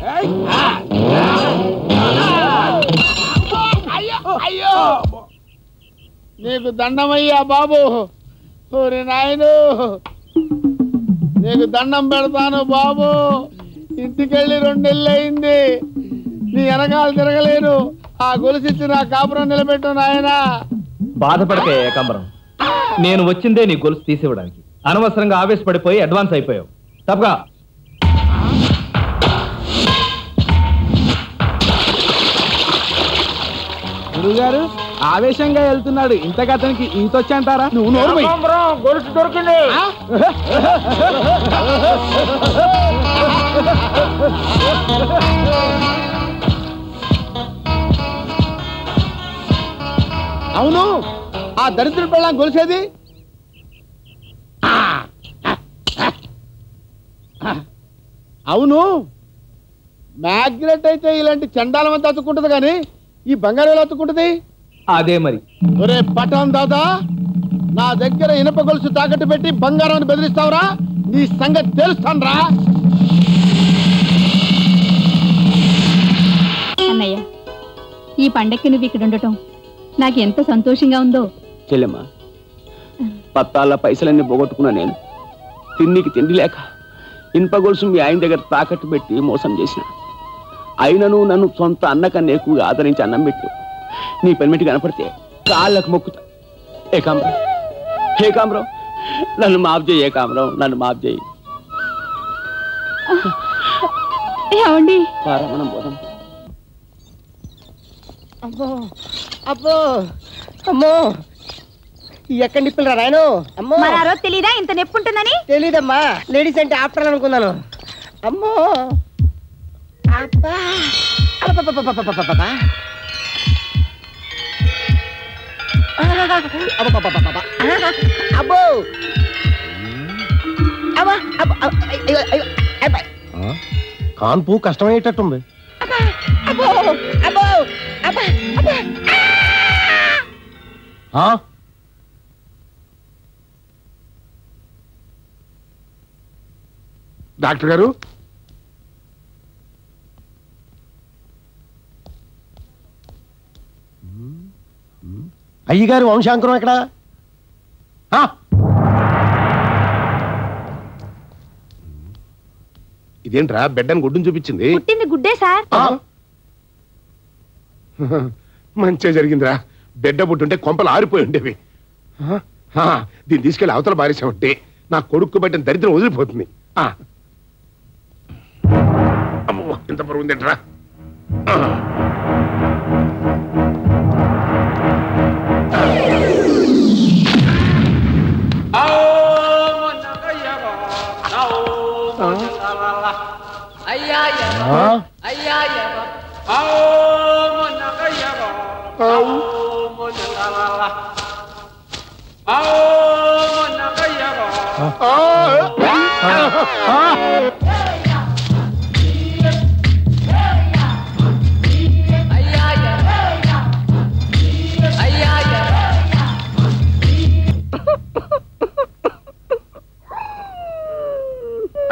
Speaker 15: అయ్యో, నీకు దండమయ్యా బాబు. ఓరి నాయను, నీకు దండం పెడతాను బాబు. ఇంటికెళ్ళి 2 నెలలు అయింది, నీ వెనకాల తిరగలేను. ఆ గొలుసిచ్చి నా కాపురం నిలబెట్టు నాయనా.
Speaker 1: బాధపడితే ఏకాంబరం, నేను వచ్చిందే నీ గొలుసు తీసివ్వడానికి. అనవసరంగా ఆవేశపడిపోయి అడ్వాన్స్ అయిపోయావు. తప్పగా
Speaker 15: గురుగారు ఆవేశంగా వెళ్తున్నాడు, ఇంతకు అతనికి ఈత వచ్చంటారా? నువ్వు నోరు
Speaker 7: గొలుసు దొరికింది.
Speaker 15: అవును, ఆ దరిద్ర పెళ్ళం గొలిసేది. అవును, మ్యాగ్నెట్ అయితే ఇలాంటి చండాలం అంతా అతుక్కుంటది, కానీ ఈ బంగారం ఎలా అతుక్కుంటది?
Speaker 1: అదే మరి.
Speaker 15: ఒరే పటాన్ దాదా, నా దగ్గర ఇనప గొలుసు తాకట్టు పెట్టి బంగారాన్ని బెదిరిస్తావురా? నీ సంగతి తెలుస్తానురా.
Speaker 2: అన్నయ్య, ఈ పండక్కి నువ్వు ఇక్కడ ఉండటం నాకు ఎంత సంతోషంగా ఉందో.
Speaker 4: చెల్లెమ్మ, పత్తాల పైసలన్నీ పోగొట్టుకున్నా నేను. తిండికి తిండి లేక ఇనుప గొలుసు మీ ఆయన దగ్గర తాకట్టు పెట్టి మోసం చేసిన. అయినను నన్ను సొంత అన్నకన్నా ఎక్కువగా ఆదరించి అన్నం పెట్టు. నీ పెనిమిటి కనపడితే కాళ్ళకు మొక్కుతా. ఏకాంబరం, ఏకాంబరం, నన్ను మాఫ్ చేయి. ఏకాంబరం, నన్ను మాఫ్ చేయి.
Speaker 2: ఏమండి,
Speaker 4: మనం పోదాం.
Speaker 5: అబ్బో అబ్బో అమ్మో, ఎక్కడ నిప్పులరా రాయను? అమ్మో,
Speaker 2: తెలీదా ఇంత నొప్పి ఉంటుందని?
Speaker 5: తెలీదమ్మా, లేడీస్ అంటే ఆఫ్టర్ అనుకున్నాను. అమ్మో, అబ్బా, అబ్బబ్బబ్బబ్బబ్బబ్బబ్బా, అబ్బబ్బబ్బబ్బబ్బా, అబ్బో, అబ్బా, అబ్బో, అయ్యో, అయ్యో, అబ్బా,
Speaker 15: కాన్పు కష్టమయ్యేటట్టుంది.
Speaker 5: అబ్బో, అబ్బో, అబ్బా, అబ్బా,
Speaker 4: డాక్టర్ గారు,
Speaker 15: అయ్యగారు వంశాంకురం ఎక్కడ?
Speaker 4: ఇదేంట్రా బెడ్డని గుడ్డుని చూపించింది?
Speaker 2: పుట్టింది గుడ్డే సార్.
Speaker 4: మంచిగా జరిగిందిరా. బిడ్డ పుట్టుంటే కొంపలు ఆరిపోయి ఉండేవి. దీన్ని తీసుకెళ్లి అవతల బారేసామంటే నా కొడుకు బట్టిన దరిద్రం వదిలిపోతుంది. అమ్మో, ఇంత బరువు ఉందేంట్రా.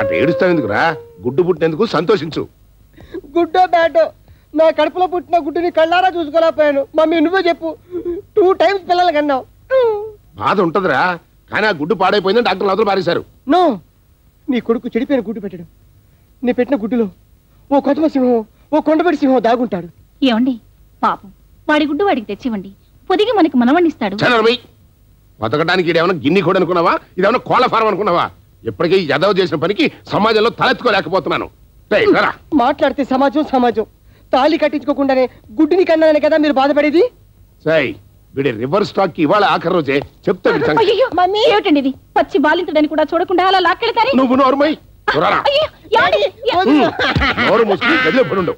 Speaker 4: అంటే ఏడుస్తావు ఎందుకురా? గుడ్డు పుట్టినందుకు సంతోషించు.
Speaker 5: గుడ్డో బ్యాటో, నా కడుపులో పుట్టిన గుడ్డుని కళ్ళారా చూసుకోలేకపోయాను. మమ్మీ నువ్వే చెప్పు, 2 times పిల్లలు కన్నావు.
Speaker 4: బాధ ఉంటదిరా, కానీ ఆ గుడ్డు పాడైపోయిందని డాక్టర్లు అవతల పారేశారు.
Speaker 5: నో, నీ కొడుకు చెడిపోయిన గుడ్డు పెట్టడం. నీ పెట్టిన గుడ్డులో ఓ కొత్త సింహం, ఓ కొండబడి సింహం దాగుంటాడు.
Speaker 2: ఏమండి, పాపం వాడి గుడ్డు వాడికి తెచ్చివ్వండి, పొదిగి మనకి మనవణ్ణిస్తాడు.
Speaker 4: బతకడానికి ఇదేమన్నా గిన్ని కూడా అనుకున్నావా? ఇదేమన్నా కోళ్ళ ఫారం అనుకున్నావా? ఇప్పటికీ యదవ చేసిన పనికి సమాజంలో తలెత్తుకోలేకపోతున్నాను.
Speaker 5: మాట్లాడితే సమాజం సమాజం. తాళి కట్టించుకోకుండానే గుడ్డుని కన్నానే కదా మీరు బాధపడేది.
Speaker 4: సై, వీడి రివర్స్ స్టాక్ కి ఇవాళ ఆఖరి రోజే. చెప్తాడు
Speaker 2: ఏమిటండి ఇది? పచ్చి బాలించడానికి కూడా చూడకుండా అలా లాక్కెళ్తారు.
Speaker 4: నువ్వు నోర్మై. నోరు మూసుకుని గదిలో పడుండు.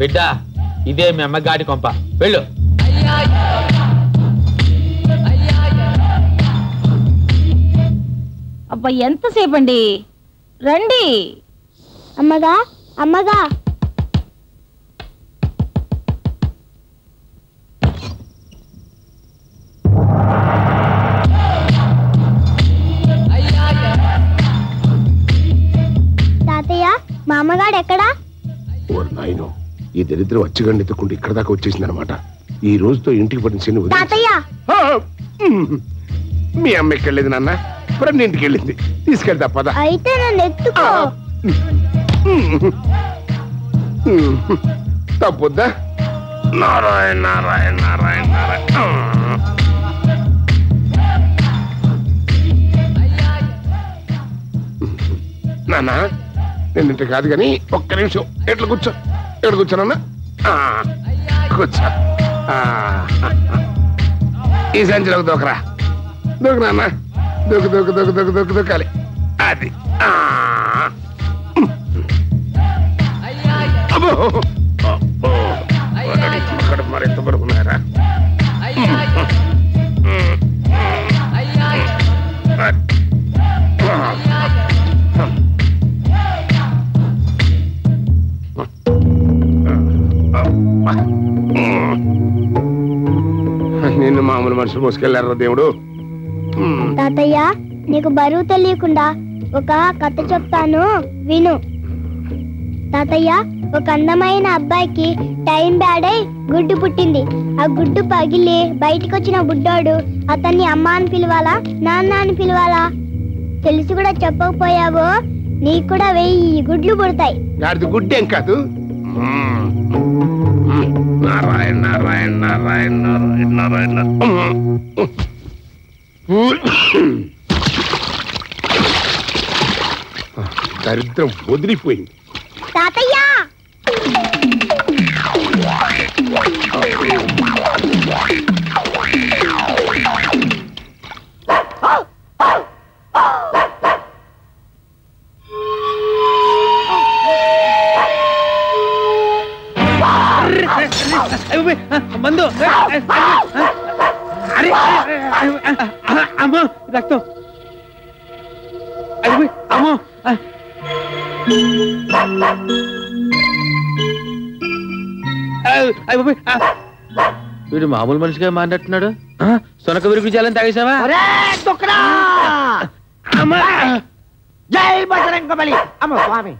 Speaker 8: బిడ్డ ఇదే మీ అమ్మ గాడి కొంప, వెళ్ళు.
Speaker 2: అబ్బా ఎంతసేపు అండి, రండి.
Speaker 17: అమ్మగా అమ్మగా తాతయ్య మా అమ్మగాడు ఎక్కడా?
Speaker 4: ఓ నాయనో, ఈ దరిద్రం వచ్చి ఎత్తుకుంటూ ఇక్కడ దాకా వచ్చేసింది అనమాట. ఈ రోజుతో ఇంటికి పడిన శని
Speaker 17: తాతయ్య.
Speaker 4: మీ అమ్మ ఎక్కడికి వెళ్ళింది నాన్న? ఫ్రెండ్ ఇంటికి వెళ్ళింది, తీసుకెళ్తా పద.
Speaker 17: అయితే నన్ను ఎత్తుకో.
Speaker 4: తప్పొద్దా? నారాయణ నారాయణ నారాయణ నారాయణ. నాన్న నేను ఇంటి కాదు కానీ ఒక్క నిమిషం ఎట్లా కూర్చో. ఎక్కడ కూర్చోనన్నా? కూర్చో. ఈ సంచిలోకి దూకరా. దూకు నాన్న, దూకు దూకు దూకు దూకు దూకు దూకాలి. అది అక్కడ మరి ఎంత పడుకున్నారా? నిన్ను మామూలు మనుషులు మోసుకెళ్లారా దేవుడు?
Speaker 17: తాతయ్య నీకు బరువు తెలియకుండా ఒక కథ చెప్తాను విను. తాతయ్య ఒక అందమైన అబ్బాయికి టైం బ్యాడ్ అయి గుడ్డు పుట్టింది. ఆ గుడ్డు పగిలి బయటికి వచ్చిన బుడ్డోడు అతన్ని అమ్మ అని పిలవాలా నాన్న అని పిలవాలా? తెలిసి కూడా చెప్పకపోయావో నీకు కూడా 1000 గుడ్లు పుడతాయి.
Speaker 4: గుడ్డేం కాదు. నారాయణ నారాయణ నారాయణ నారాయణ నారాయణ. దరిద్రం వదిలిపోయింది.
Speaker 17: తాతయ్య
Speaker 8: మందు. అమ్మో రక్తం. అమ్మో వీడు మామూలు మనిషిగా మాట్లాడుతున్నాడు. సొనక విరుగు జాలని తాగేసావా?
Speaker 6: జై బజరంగబలి. అమ్మ స్వామి.